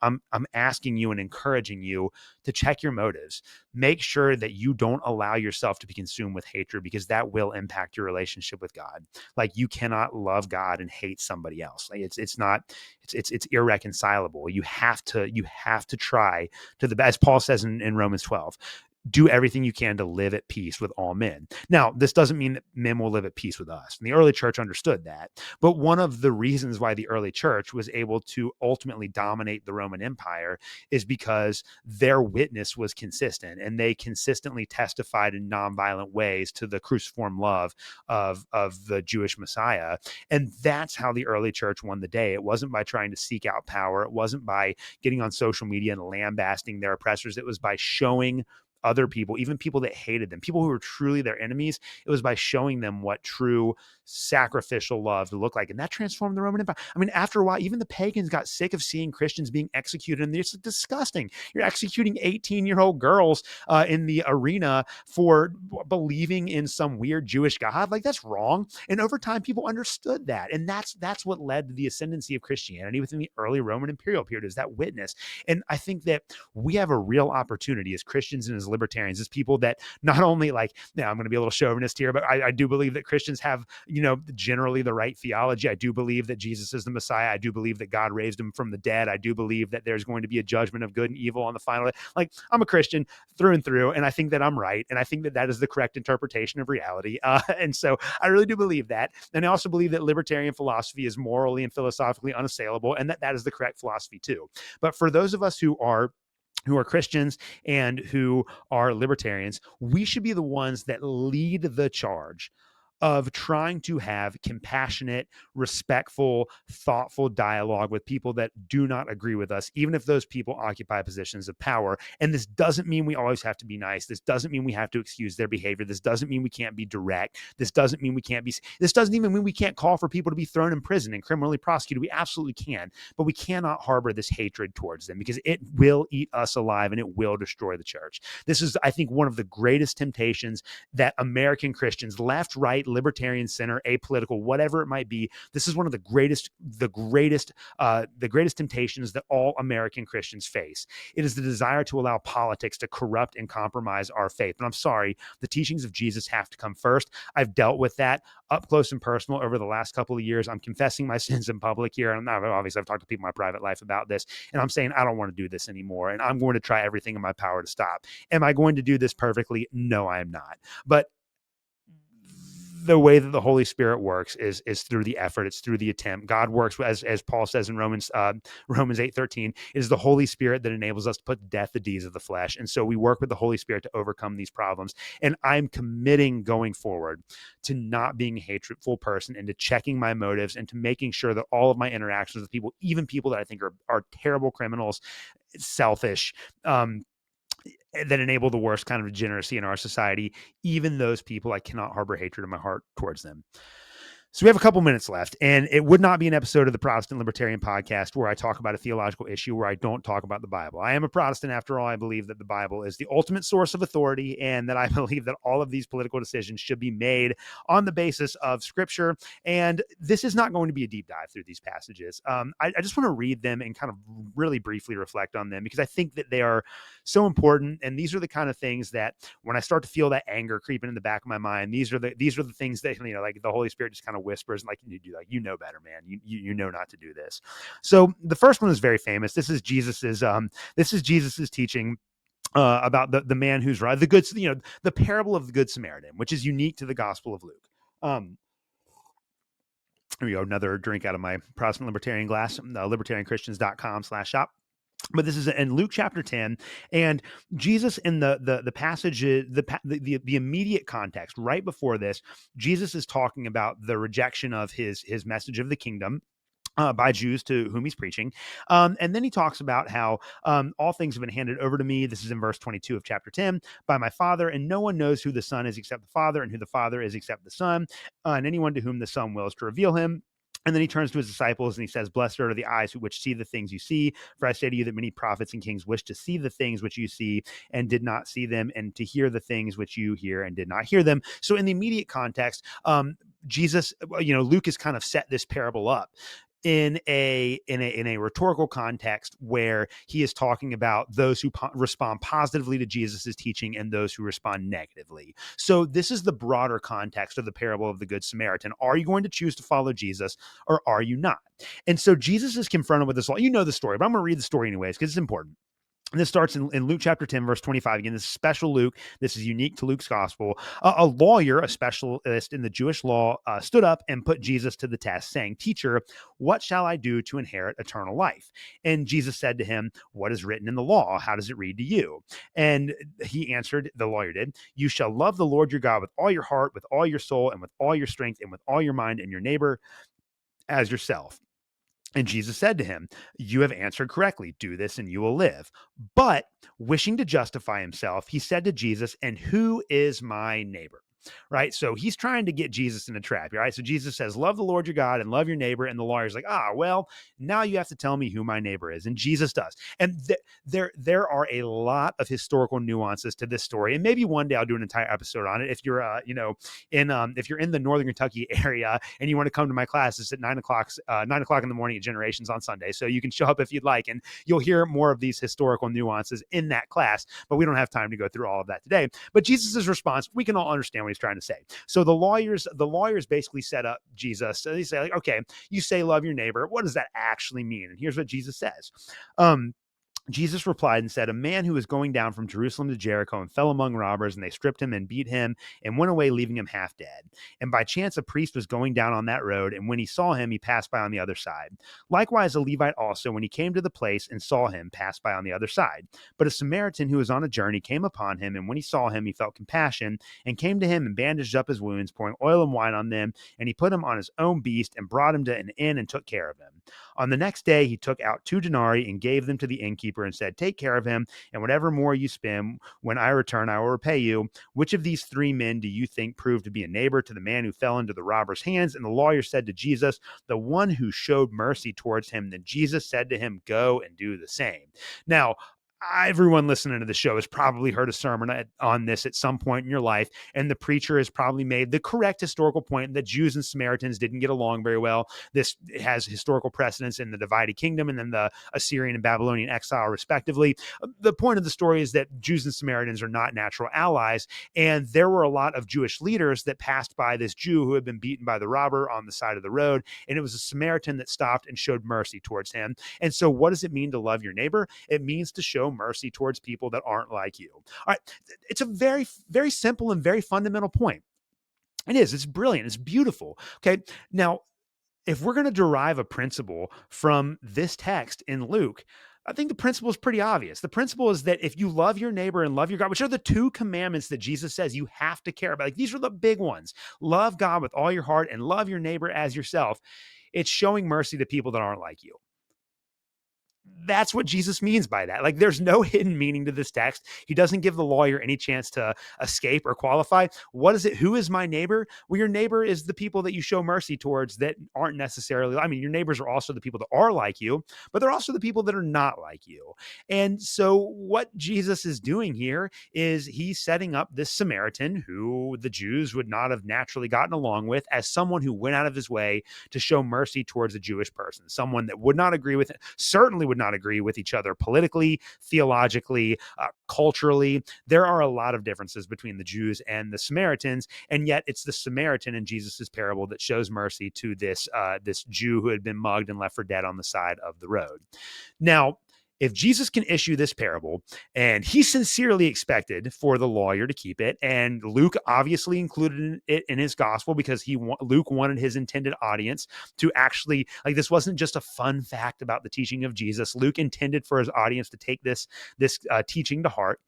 I'm asking you and encouraging you to check your motives. Make sure that you don't allow yourself to be consumed with hatred, because that will impact your relationship with God. Like, you cannot love God and hate somebody else. Like, it's not, it's irreconcilable. You have to try to the best. Paul says in Romans 12, do everything you can to live at peace with all men. Now, this doesn't mean that men will live at peace with us. And the early church understood that. But one of the reasons why the early church was able to ultimately dominate the Roman Empire is because their witness was consistent, and they consistently testified in nonviolent ways to the cruciform love of the Jewish Messiah. And that's how the early church won the day. It wasn't by trying to seek out power. It wasn't by getting on social media and lambasting their oppressors. It was by showing other people, even people that hated them, people who were truly their enemies. It was by showing them what true sacrificial love looked like. And that transformed the Roman Empire. I mean, after a while, even the pagans got sick of seeing Christians being executed. And it's disgusting. You're executing 18-year-old girls in the arena for believing in some weird Jewish God. Like, that's wrong. And over time, people understood that. And that's what led to the ascendancy of Christianity within the early Roman imperial period, is that witness. And I think that we have a real opportunity as Christians and as libertarians, as people that not only, like, now I'm going to be a little chauvinist here, but I do believe that Christians have, generally the right theology. I do believe that Jesus is the Messiah. I do believe that God raised him from the dead. I do believe that there's going to be a judgment of good and evil on the final day. Like, I'm a Christian through and through, and I think that I'm right. And I think that that is the correct interpretation of reality. And so I really do believe that. And I also believe that libertarian philosophy is morally and philosophically unassailable, and that is the correct philosophy too. But for those of us who are Christians and who are libertarians, we should be the ones that lead the charge of trying to have compassionate, respectful, thoughtful dialogue with people that do not agree with us, even if those people occupy positions of power. And this doesn't mean we always have to be nice. This doesn't mean we have to excuse their behavior. This doesn't mean we can't be direct. This doesn't mean this doesn't even mean we can't call for people to be thrown in prison and criminally prosecuted. We absolutely can, but we cannot harbor this hatred towards them, because it will eat us alive and it will destroy the church. This is, I think, one of the greatest temptations that American Christians, left, right, libertarian, center, apolitical, whatever it might be, this is one of the greatest temptations that all American Christians face. It is the desire to allow politics to corrupt and compromise our faith. And I'm sorry, the teachings of Jesus have to come first. I've dealt with that up close and personal over the last couple of years. I'm confessing my sins in public here. And obviously I've talked to people in my private life about this, and I'm saying I don't want to do this anymore. And I'm going to try everything in my power to stop. Am I going to do this perfectly? No, I am not. But the way that the Holy Spirit works is through the effort. It's through the attempt. God works, as Paul says in Romans 8:13. It is the Holy Spirit that enables us to put to death the deeds of the flesh. And so we work with the Holy Spirit to overcome these problems. And I'm committing going forward to not being a hateful person, and to checking my motives, and to making sure that all of my interactions with people, even people that I think are terrible criminals, selfish, that enable the worst kind of degeneracy in our society, even those people, I cannot harbor hatred in my heart towards them. So we have a couple minutes left, and it would not be an episode of the Protestant Libertarian Podcast where I talk about a theological issue where I don't talk about the Bible. I am a Protestant, after all. I believe that the Bible is the ultimate source of authority, and that I believe that all of these political decisions should be made on the basis of Scripture. And this is not going to be a deep dive through these passages. I just want to read them and kind of really briefly reflect on them, because I think that they are so important. And these are the kind of things that, when I start to feel that anger creeping in the back of my mind, these are the things that, like, the Holy Spirit just kind of whispers, like, you know better, man. You know not to do this. So the first one is very famous. This is Jesus's teaching about the man who's right, the parable of the Good Samaritan, which is unique to the Gospel of Luke. Here we go, another drink out of my Protestant Libertarian glass, libertarianchristians.com/shop. But this is in Luke chapter 10, and Jesus, in the passage, the immediate context right before this, Jesus is talking about the rejection of his message of the kingdom by Jews to whom he's preaching. And then he talks about how all things have been handed over to me. This is in verse 22 of chapter 10, by my Father, and no one knows who the Son is except the Father, and who the Father is except the Son, and anyone to whom the Son wills to reveal him. And then he turns to his disciples and he says, "Blessed are the eyes which see the things you see. For I say to you that many prophets and kings wish to see the things which you see and did not see them, and to hear the things which you hear and did not hear them." So, in the immediate context, Jesus, Luke has kind of set this parable up in a rhetorical context where he is talking about those who respond positively to Jesus's teaching and those who respond negatively. So this is the broader context of the parable of the Good Samaritan. Are you going to choose to follow Jesus or are you not? And so Jesus is confronted with this law. You know the story, but I'm going to read the story anyways because it's important. And this starts in Luke chapter 10, verse 25. Again, this is special Luke. This is unique to Luke's gospel. A lawyer, a specialist in the Jewish law, stood up and put Jesus to the test, saying, "Teacher, what shall I do to inherit eternal life?" And Jesus said to him, "What is written in the law? How does it read to you?" And he answered, the lawyer did, "You shall love the Lord your God with all your heart, with all your soul, and with all your strength, and with all your mind, and your neighbor as yourself." And Jesus said to him, "You have answered correctly. Do this and you will live." But wishing to justify himself, he said to Jesus, "And who is my neighbor?" Right. So he's trying to get Jesus in a trap. Right. So Jesus says, "Love the Lord your God and love your neighbor." And the lawyer's like, well, now you have to tell me who my neighbor is. And Jesus does. And there are a lot of historical nuances to this story. And maybe one day I'll do an entire episode on it. If you're, if you're in the Northern Kentucky area and you want to come to my classes at 9 o'clock in the morning at Generations on Sunday. So you can show up if you'd like, and you'll hear more of these historical nuances in that class, but we don't have time to go through all of that today. But Jesus's response, we can all understand what he's trying to say. So the lawyers basically set up Jesus. So they say, like, okay, you say love your neighbor. What does that actually mean? And here's what Jesus says. Jesus replied and said, "A man who was going down from Jerusalem to Jericho and fell among robbers, and they stripped him and beat him and went away, leaving him half dead. And by chance, a priest was going down on that road, and when he saw him, he passed by on the other side. Likewise, a Levite also, when he came to the place and saw him, passed by on the other side. But a Samaritan who was on a journey came upon him, and when he saw him, he felt compassion and came to him and bandaged up his wounds, pouring oil and wine on them. And he put him on his own beast and brought him to an inn and took care of him. On the next day, he took out 2 denarii and gave them to the innkeeper and said, 'Take care of him, and whatever more you spend, when I return, I will repay you.' Which of these 3 men do you think proved to be a neighbor to the man who fell into the robber's hands?" And the lawyer said to Jesus, "The one who showed mercy towards him." Then Jesus said to him, "Go and do the same." Now, everyone listening to the show has probably heard a sermon on this at some point in your life, and the preacher has probably made the correct historical point that Jews and Samaritans didn't get along very well. This has historical precedence in the divided kingdom and then the Assyrian and Babylonian exile, respectively. The point of the story is that Jews and Samaritans are not natural allies, and there were a lot of Jewish leaders that passed by this Jew who had been beaten by the robber on the side of the road, and it was a Samaritan that stopped and showed mercy towards him. And so what does it mean to love your neighbor? It means to show mercy towards people that aren't like you. All right. It's a very, very simple and very fundamental point. It is. It's brilliant. It's beautiful. Okay. Now, if we're going to derive a principle from this text in Luke, I think the principle is pretty obvious. The principle is that if you love your neighbor and love your God, which are the 2 commandments that Jesus says you have to care about, like these are the big ones. Love God with all your heart and love your neighbor as yourself. It's showing mercy to people that aren't like you. That's what Jesus means by that. Like, there's no hidden meaning to this text. He doesn't give the lawyer any chance to escape or qualify. What is it? Who is my neighbor? Well, your neighbor is the people that you show mercy towards that aren't necessarily, I mean, your neighbors are also the people that are like you, but they're also the people that are not like you. And so what Jesus is doing here is he's setting up this Samaritan who the Jews would not have naturally gotten along with as someone who went out of his way to show mercy towards a Jewish person, someone that would not agree with it, certainly would not agree with each other politically, theologically, culturally. There are a lot of differences between the Jews and the Samaritans, and yet it's the Samaritan in Jesus's parable that shows mercy to this Jew who had been mugged and left for dead on the side of the road. Now, if Jesus can issue this parable, and he sincerely expected for the lawyer to keep it, and Luke obviously included it in his gospel because Luke wanted his intended audience to actually, like, this wasn't just a fun fact about the teaching of Jesus. Luke intended for his audience to take this teaching to heart.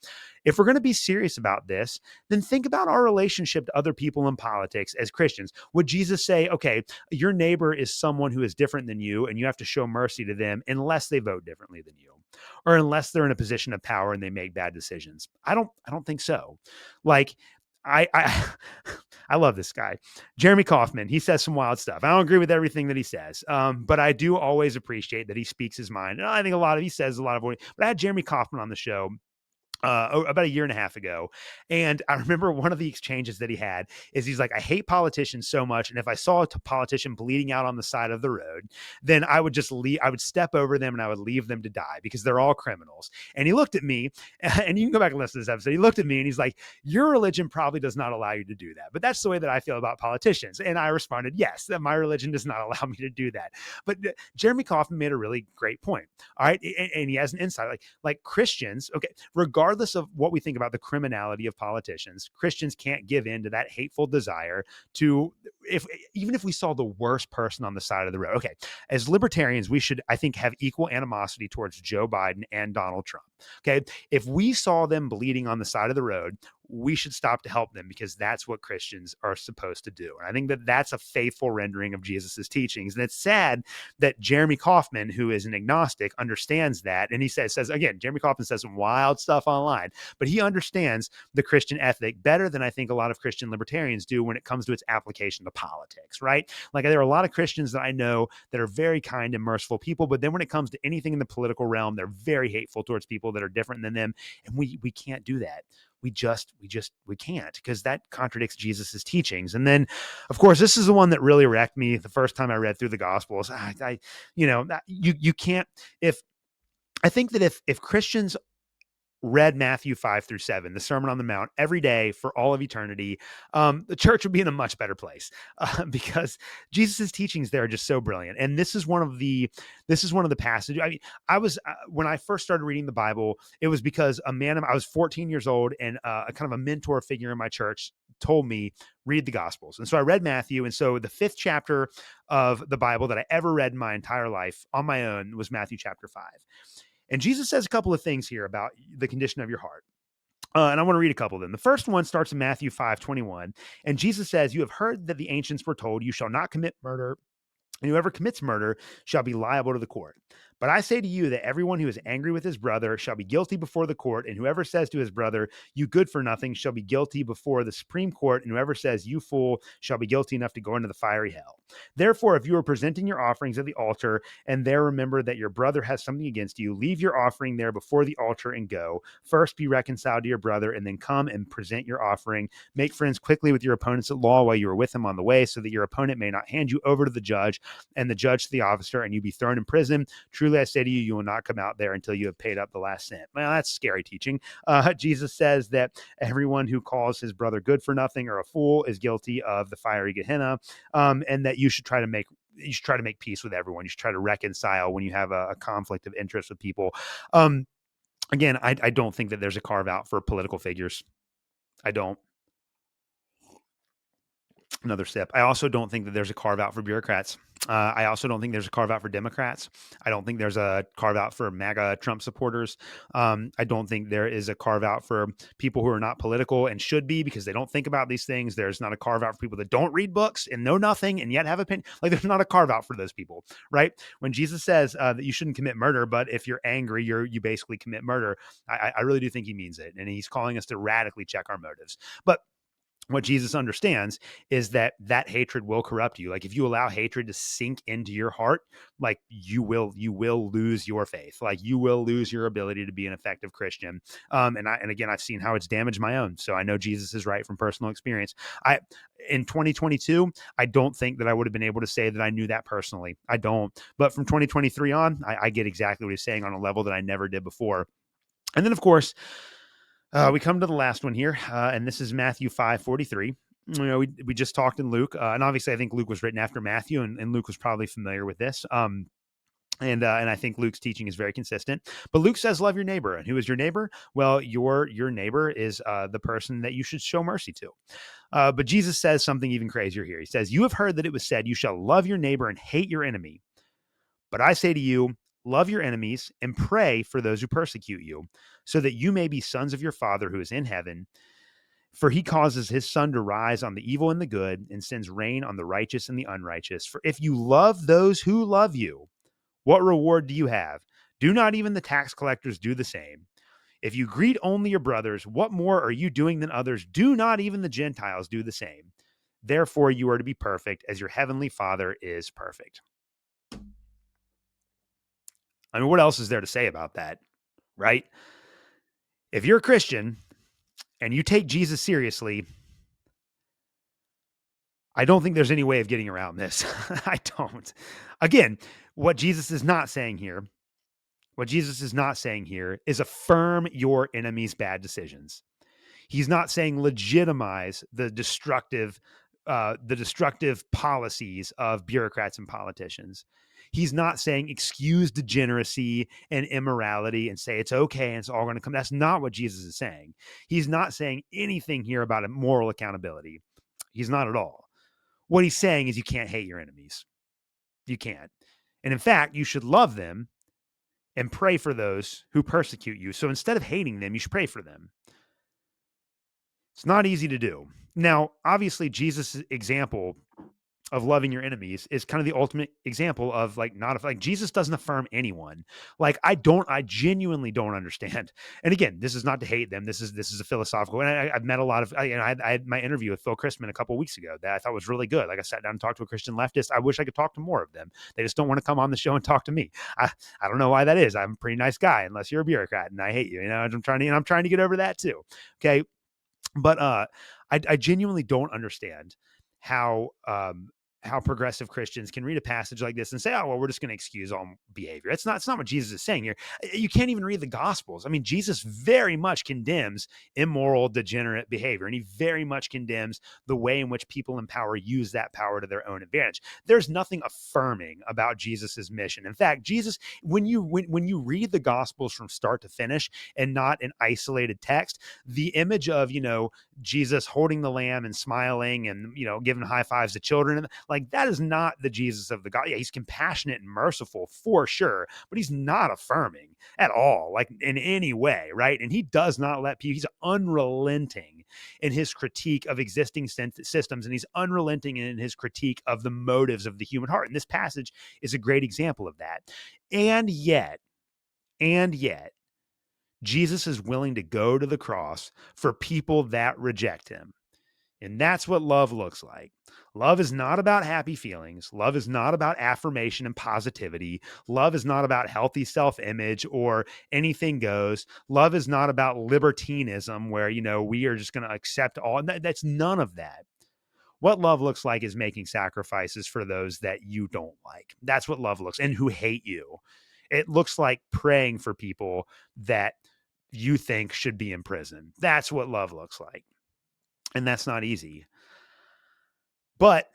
If we're going to be serious about this, then think about our relationship to other people in politics as Christians. Would Jesus say, okay, your neighbor is someone who is different than you, and you have to show mercy to them unless they vote differently than you, or unless they're in a position of power and they make bad decisions? I don't think so. Like, I I love this guy. Jeremy Kaufman, he says some wild stuff. I don't agree with everything that he says, but I do always appreciate that he speaks his mind. And I think he says a lot of what, but I had Jeremy Kaufman on the show about a year and a half ago. And I remember one of the exchanges that he had is he's like, I hate politicians so much. And if I saw a politician bleeding out on the side of the road, then I would just leave, I would step over them and I would leave them to die because they're all criminals. And he looked at me, and you can go back and listen to this episode. He looked at me and he's like, your religion probably does not allow you to do that. But that's the way that I feel about politicians. And I responded, yes, that my religion does not allow me to do that. But Jeremy Kaufman made a really great point. All right. And he has an insight like Christians, okay, regardless of what we think about the criminality of politicians, Christians can't give in to that hateful desire to, even if we saw the worst person on the side of the road. Okay, as libertarians, we should, I think, have equal animosity towards Joe Biden and Donald Trump. Okay, if we saw them bleeding on the side of the road, we should stop to help them because that's what Christians are supposed to do. And I think that that's a faithful rendering of Jesus's teachings. And it's sad that Jeremy Kaufman, who is an agnostic, understands that. And he says again, Jeremy Kaufman says some wild stuff online, but he understands the Christian ethic better than I think a lot of Christian libertarians do when it comes to its application to politics, right? Like there are a lot of Christians that I know that are very kind and merciful people, but then when it comes to anything in the political realm, they're very hateful towards people that are different than them. And we can't do that. We can't, because that contradicts Jesus's teachings. And then, of course, this is the one that really wrecked me the first time I read through the Gospels. You can't. If I think that if Christians read Matthew 5-7, the Sermon on the Mount, every day for all of eternity, the church would be in a much better place because Jesus's teachings there are just so brilliant. And this is one of the passages. I mean, I was when I first started reading the Bible, it was because I was 14 years old, and a kind of a mentor figure in my church told me, read the Gospels. And so I read Matthew. And so the 5th chapter of the Bible that I ever read in my entire life on my own was Matthew chapter 5. And Jesus says a couple of things here about the condition of your heart. And I want to read a couple of them. The first one starts in Matthew 5:21. And Jesus says, you have heard that the ancients were told, you shall not commit murder, and whoever commits murder shall be liable to the court. But I say to you that everyone who is angry with his brother shall be guilty before the court, and whoever says to his brother, you good for nothing, shall be guilty before the Supreme Court, and whoever says, you fool, shall be guilty enough to go into the fiery hell. Therefore, if you are presenting your offerings at the altar, and there remember that your brother has something against you, leave your offering there before the altar and go. First be reconciled to your brother, and then come and present your offering. Make friends quickly with your opponents at law while you are with them on the way, so that your opponent may not hand you over to the judge, and the judge to the officer, and you be thrown in prison. Truly, I say to you, you will not come out there until you have paid up the last cent. Well, that's scary teaching. Jesus says that everyone who calls his brother good for nothing or a fool is guilty of the fiery Gehenna, and that you should try to make peace with everyone. You should try to reconcile when you have a conflict of interest with people. Again, I don't think that there's a carve out for political figures. I don't. Another sip. I also don't think that there's a carve out for bureaucrats. I also don't think there's a carve out for Democrats. I don't think there's a carve out for MAGA Trump supporters. I don't think there is a carve out for people who are not political and should be, because they don't think about these things. There's not a carve out for people that don't read books and know nothing and yet have opinion. Like, there's not a carve out for those people, right? When Jesus says that you shouldn't commit murder, but if you're angry, you basically commit murder. I really do think he means it, and he's calling us to radically check our motives. But what Jesus understands is that hatred will corrupt you. Like, if you allow hatred to sink into your heart, like, you will lose your faith. Like, you will lose your ability to be an effective Christian. And again, I've seen how it's damaged my own. So I know Jesus is right from personal experience. In 2022, I don't think that I would have been able to say that I knew that personally. I don't. But from 2023 on, I get exactly what he's saying on a level that I never did before. And then, of course, we come to the last one here, and this is Matthew 5:43. You know, we just talked in Luke, and obviously I think Luke was written after Matthew, and Luke was probably familiar with this. And I think Luke's teaching is very consistent. But Luke says, love your neighbor. And who is your neighbor? Well, your neighbor is the person that you should show mercy to. But Jesus says something even crazier here. He says, you have heard that it was said, you shall love your neighbor and hate your enemy. But I say to you, love your enemies and pray for those who persecute you, so that you may be sons of your Father who is in heaven. For he causes his sun to rise on the evil and the good, and sends rain on the righteous and the unrighteous. For if you love those who love you, what reward do you have? Do not even the tax collectors do the same? If you greet only your brothers, what more are you doing than others? Do not even the Gentiles do the same? Therefore, you are to be perfect as your heavenly Father is perfect. I mean, what else is there to say about that, right? If you're a Christian and you take Jesus seriously, I don't think there's any way of getting around this. I don't. Again, what Jesus is not saying here, what Jesus is not saying here is affirm your enemy's bad decisions. He's not saying legitimize the destructive policies of bureaucrats and politicians. He's not saying excuse degeneracy and immorality and say it's okay and it's all going to come. That's not what Jesus is saying. He's not saying anything here about a moral accountability. He's not at all. What he's saying is you can't hate your enemies. You can't. And in fact, you should love them and pray for those who persecute you. So instead of hating them, you should pray for them. It's not easy to do. Now, obviously, Jesus' example of loving your enemies is kind of the ultimate example of like not like Jesus doesn't affirm anyone. Like I genuinely don't understand. And again, this is not to hate them. This is a philosophical. And I've met a lot of. I had my interview with Phil Christman a couple of weeks ago that I thought was really good. Like I sat down and talked to a Christian leftist. I wish I could talk to more of them. They just don't want to come on the show and talk to me. I don't know why that is. I'm a pretty nice guy, unless you're a bureaucrat and I hate you. You know, I'm trying to get over that too. Okay, but I genuinely don't understand how progressive Christians can read a passage like this and say, "Oh, well, we're just going to excuse all behavior." It's not what Jesus is saying here. You can't even read the Gospels. I mean, Jesus very much condemns immoral, degenerate behavior, and he very much condemns the way in which people in power use that power to their own advantage. There's nothing affirming about Jesus's mission. In fact, Jesus, when you read the Gospels from start to finish and not an isolated text, the image of Jesus holding the lamb and smiling and giving high fives to children, and like that is not the Jesus of the God. Yeah, he's compassionate and merciful for sure, but he's not affirming at all, like in any way, right? And he does not let people. He's unrelenting in his critique of existing systems, and he's unrelenting in his critique of the motives of the human heart. And this passage is a great example of that. And yet, Jesus is willing to go to the cross for people that reject him. And that's what love looks like. Love is not about happy feelings. Love is not about affirmation and positivity. Love is not about healthy self-image or anything goes. Love is not about libertinism where, we are just going to accept all. And that's none of that. What love looks like is making sacrifices for those that you don't like. That's what love looks and who hate you. It looks like praying for people that you think should be in prison. That's what love looks like. And that's not easy. But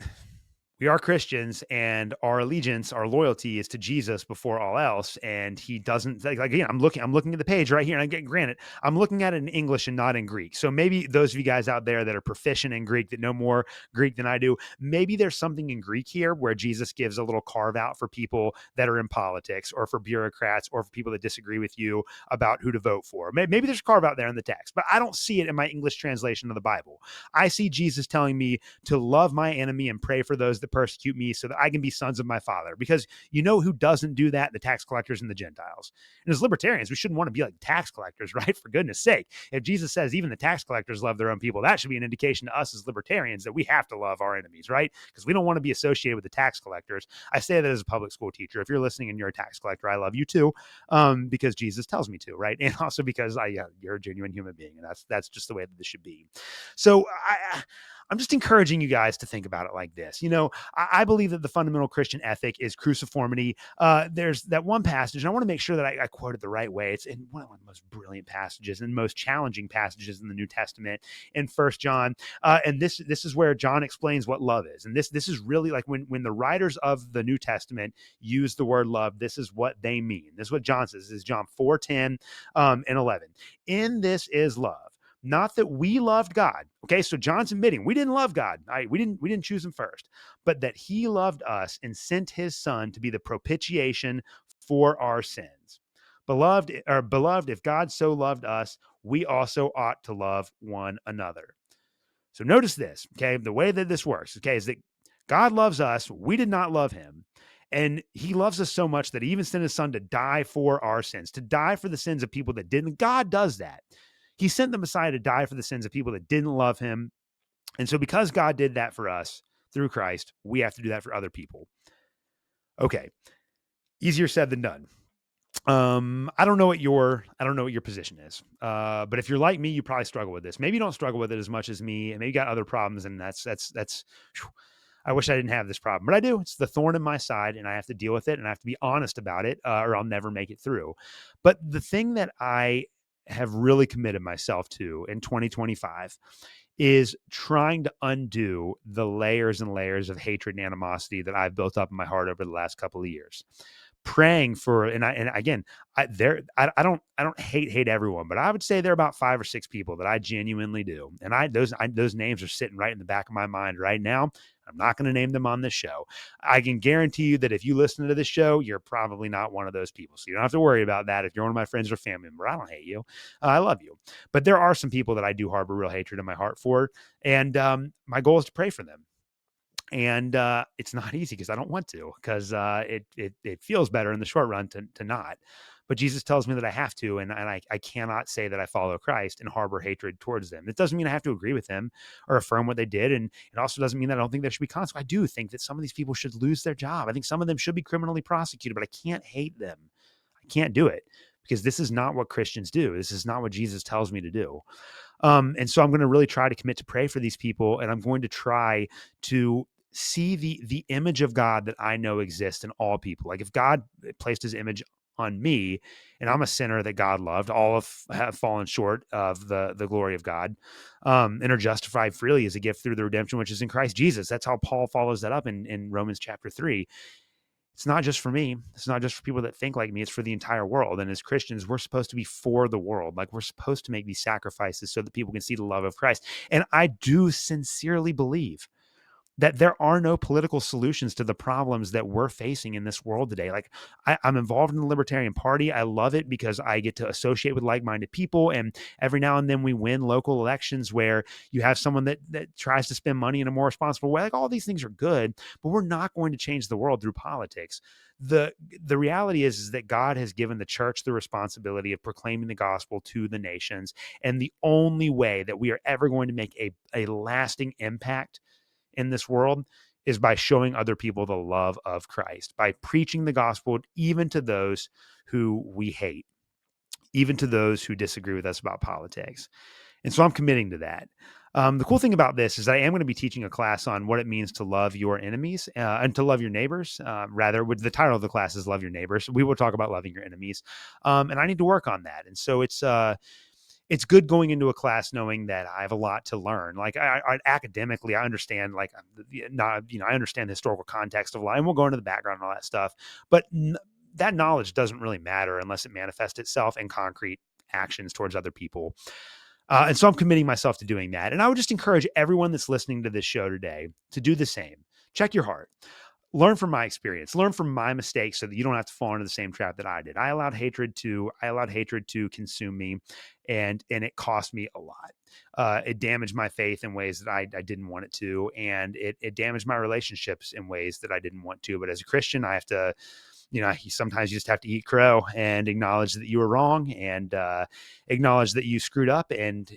we are Christians and our allegiance, our loyalty is to Jesus before all else. And he doesn't like again, I'm looking at the page right here. And granted, I'm looking at it in English and not in Greek. So maybe those of you guys out there that are proficient in Greek, that know more Greek than I do, maybe there's something in Greek here where Jesus gives a little carve out for people that are in politics or for bureaucrats or for people that disagree with you about who to vote for. Maybe there's a carve out there in the text, but I don't see it in my English translation of the Bible. I see Jesus telling me to love my enemy and pray for those that persecute me so that I can be sons of my Father. Because you know who doesn't do that? The tax collectors and the Gentiles. And as libertarians, we shouldn't want to be like tax collectors, right? For goodness sake. If Jesus says even the tax collectors love their own people, that should be an indication to us as libertarians that we have to love our enemies, right? Because we don't want to be associated with the tax collectors. I say that as a public school teacher. If you're listening and you're a tax collector, I love you too, because Jesus tells me to, right? And also because you're a genuine human being, and that's just the way that this should be. So I'm just encouraging you guys to think about it like this. I believe that the fundamental Christian ethic is cruciformity. There's that one passage, and I want to make sure that I quote it the right way. It's in one of the most brilliant passages and most challenging passages in the New Testament in 1 John. And this is where John explains what love is. And this is really like when the writers of the New Testament use the word love, this is what they mean. This is what John says. This is John 4:10 and 11. In this is love. Not that we loved God. Okay, so John's admitting we didn't love God. We didn't choose him first, but that he loved us and sent his son to be the propitiation for our sins. Beloved, if God so loved us, we also ought to love one another. So notice this, okay? The way that this works, okay, is that God loves us. We did not love him. And he loves us so much that he even sent his son to die for our sins, to die for the sins of people that didn't. God does that. He sent the Messiah to die for the sins of people that didn't love him And so because God did that for us through Christ, we have to do that for other people. Okay. Easier said than done. I don't know what your position is. But if you're like me, you probably struggle with this. Maybe you don't struggle with it as much as me, and maybe you got other problems, and that's whew, I wish I didn't have this problem, but I do. It's the thorn in my side, and I have to deal with it, and I have to be honest about it, or I'll never make it through. But the thing that I have really committed myself to in 2025 is trying to undo the layers and layers of hatred and animosity that I've built up in my heart over the last couple of years. Praying for, and again, I don't hate everyone, but I would say there are about 5 or 6 people that I genuinely do, and those names are sitting right in the back of my mind right now. I'm not going to name them on this show. I can guarantee you that if you listen to this show, you're probably not one of those people, so you don't have to worry about that. If you're one of my friends or family member, I don't hate you. I love you, but there are some people that I do harbor real hatred in my heart for, and my goal is to pray for them. And it's not easy because I don't want to, because it feels better in the short run to not. But Jesus tells me that I have to, and I cannot say that I follow Christ and harbor hatred towards them. It doesn't mean I have to agree with them or affirm what they did, and it also doesn't mean that I don't think there should be consequences. I do think that some of these people should lose their job. I think some of them should be criminally prosecuted, but I can't hate them. I can't do it because this is not what Christians do. This is not what Jesus tells me to do. And so I'm going to really try to commit to pray for these people, and I'm going to try to see the image of God that I know exists in all people. Like if God placed his image on me and I'm a sinner that God loved, all have fallen short of the glory of God, and are justified freely as a gift through the redemption which is in Christ Jesus. That's how Paul follows that up in Romans chapter 3. It's not just for me. It's not just for people that think like me. It's for the entire world. And as Christians, we're supposed to be for the world. Like we're supposed to make these sacrifices so that people can see the love of Christ. And I do sincerely believe that there are no political solutions to the problems that we're facing in this world today. Like I'm involved in the Libertarian Party. I love it because I get to associate with like-minded people. And every now and then we win local elections where you have someone that tries to spend money in a more responsible way. Like all these things are good, but we're not going to change the world through politics. The reality is that God has given the church the responsibility of proclaiming the gospel to the nations. And the only way that we are ever going to make a lasting impact in this world is by showing other people the love of Christ, by preaching the gospel even to those who we hate, even to those who disagree with us about politics. And so I'm committing to that. The cool thing about this is I am going to be teaching a class on what it means to love your enemies and to love your neighbors. Rather, with the title of the class is "Love Your Neighbors." We will talk about loving your enemies, and I need to work on that. And so it's good going into a class knowing that I have a lot to learn. Like I academically, I understand like not, I understand the historical context of life, and we'll go into the background and all that stuff. But that knowledge doesn't really matter unless it manifests itself in concrete actions towards other people. And so I'm committing myself to doing that. And I would just encourage everyone that's listening to this show today to do the same. Check your heart. Learn from my experience, learn from my mistakes so that you don't have to fall into the same trap that I did. I allowed hatred to consume me, and it cost me a lot. It damaged my faith in ways that I didn't want it to, and it damaged my relationships in ways that I didn't want to. But as a Christian, I have to, sometimes you just have to eat crow and acknowledge that you were wrong, and acknowledge that you screwed up, and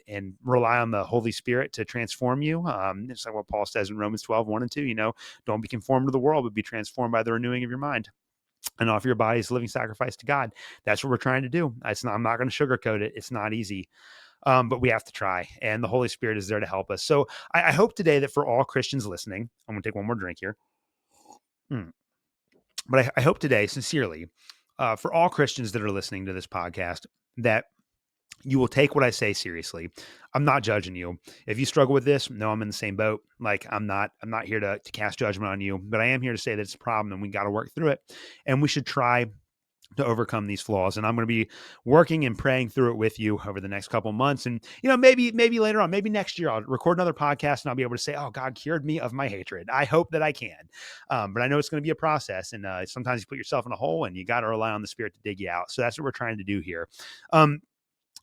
rely on the Holy Spirit to transform you. It's like what Paul says in Romans 12:1 and 2, don't be conformed to the world, but be transformed by the renewing of your mind, and offer your body as a living sacrifice to God. That's what we're trying to do. I'm not going to sugarcoat it. It's not easy. But we have to try, and the Holy Spirit is there to help us. So I hope today that for all Christians listening, I'm going to take one more drink here. But I hope today, sincerely, for all Christians that are listening to this podcast, that you will take what I say seriously. I'm not judging you. If you struggle with this, no, I'm in the same boat. Like I'm not here to cast judgment on you, but I am here to say that it's a problem and we got to work through it. And we should try to overcome these flaws. And I'm going to be working and praying through it with you over the next couple of months. And, maybe later on, maybe next year, I'll record another podcast and I'll be able to say, oh, God cured me of my hatred. I hope that I can. But I know it's going to be a process. And sometimes you put yourself in a hole and you got to rely on the Spirit to dig you out. So that's what we're trying to do here.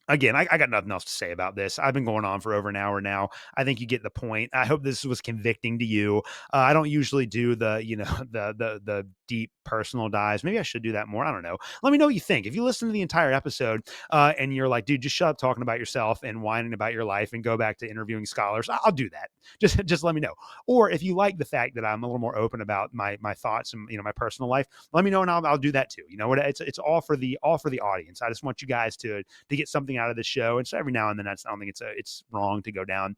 again, I got nothing else to say about this. I've been going on for over an hour now. I think you get the point. I hope this was convicting to you. I don't usually do the, the deep personal dives. Maybe I should do that more. I don't know. Let me know what you think. If you listen to the entire episode and you're like, dude, just shut up talking about yourself and whining about your life and go back to interviewing scholars, I'll do that. Just let me know. Or if you like the fact that I'm a little more open about my thoughts and my personal life, let me know and I'll do that too. You know what? It's all for the audience. I just want you guys to get something out of the show. And so every now and then, I don't think it's wrong to go down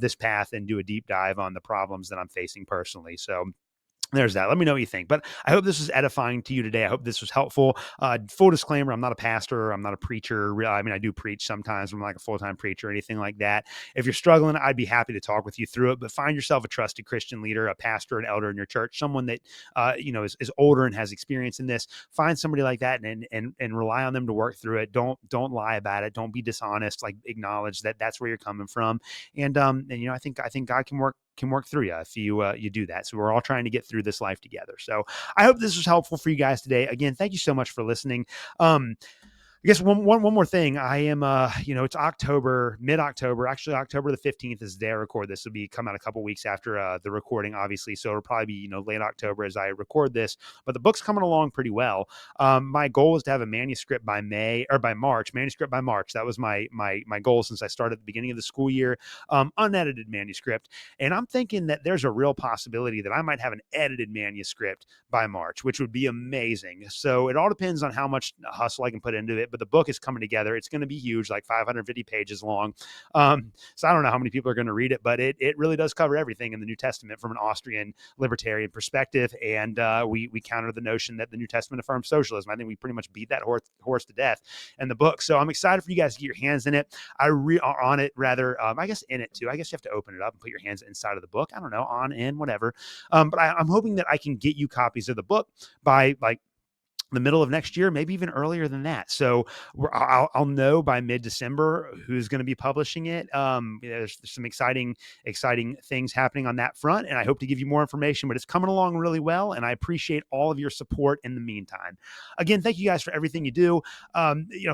this path and do a deep dive on the problems that I'm facing personally. So there's that. Let me know what you think. But I hope this was edifying to you today. I hope this was helpful. Full disclaimer, I'm not a pastor. I'm not a preacher. I mean, I do preach sometimes. I'm like a full-time preacher or anything like that. If you're struggling, I'd be happy to talk with you through it. But find yourself a trusted Christian leader, a pastor, an elder in your church, someone that is older and has experience in this. Find somebody like that and rely on them to work through it. Don't lie about it. Don't be dishonest. Like, acknowledge that that's where you're coming from. And I think God can work through you if you do that. So we're all trying to get through this life together. So I hope this was helpful for you guys today. Again, thank you so much for listening. I guess one more thing. I am, it's October, mid-October. Actually, October the 15th is the day I record this. Will be come out a couple weeks after the recording, obviously. So it'll probably be late October as I record this. But the book's coming along pretty well. My goal is to have a manuscript by March. Manuscript by March. That was my goal since I started at the beginning of the school year. Unedited manuscript, and I'm thinking that there's a real possibility that I might have an edited manuscript by March, which would be amazing. So it all depends on how much hustle I can put into it. But the book is coming together. It's going to be huge, like 550 pages long. So I don't know how many people are going to read it, but it really does cover everything in the New Testament from an Austrian libertarian perspective. And we counter the notion that the New Testament affirms socialism. I think we pretty much beat that horse to death in the book. So I'm excited for you guys to get your hands in it. On it rather. I guess in it too. I guess you have to open it up and put your hands inside of the book. I don't know, on, in, whatever. But I'm hoping that I can get you copies of the book by like the middle of next year, maybe even earlier than that. So I'll know by mid-December who's going to be publishing it. There's some exciting things happening on that front, and I hope to give you more information, but it's coming along really well, and I appreciate all of your support in the meantime. Again, thank you guys for everything you do.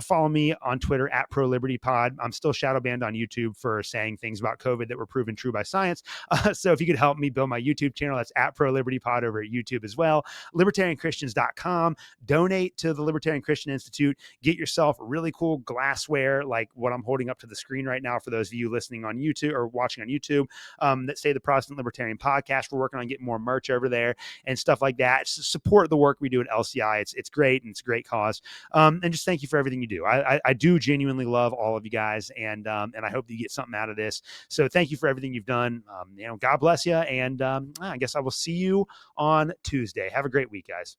Follow me on Twitter at ProLibertyPod. I'm still shadow banned on YouTube for saying things about COVID that were proven true by science. So if you could help me build my YouTube channel, that's at ProLibertyPod over at YouTube as well. LibertarianChristians.com. Donate to the Libertarian Christian Institute. Get yourself really cool glassware like what I'm holding up to the screen right now for those of you listening on YouTube or watching on YouTube that say the Protestant Libertarian Podcast. We're working on getting more merch over there and stuff like that. Support the work we do at LCI. It's great, and it's a great cause. And just thank you for everything you do. I do genuinely love all of you guys, and I hope that you get something out of this. So thank you for everything you've done. God bless you, and I guess I will see you on Tuesday. Have a great week, guys.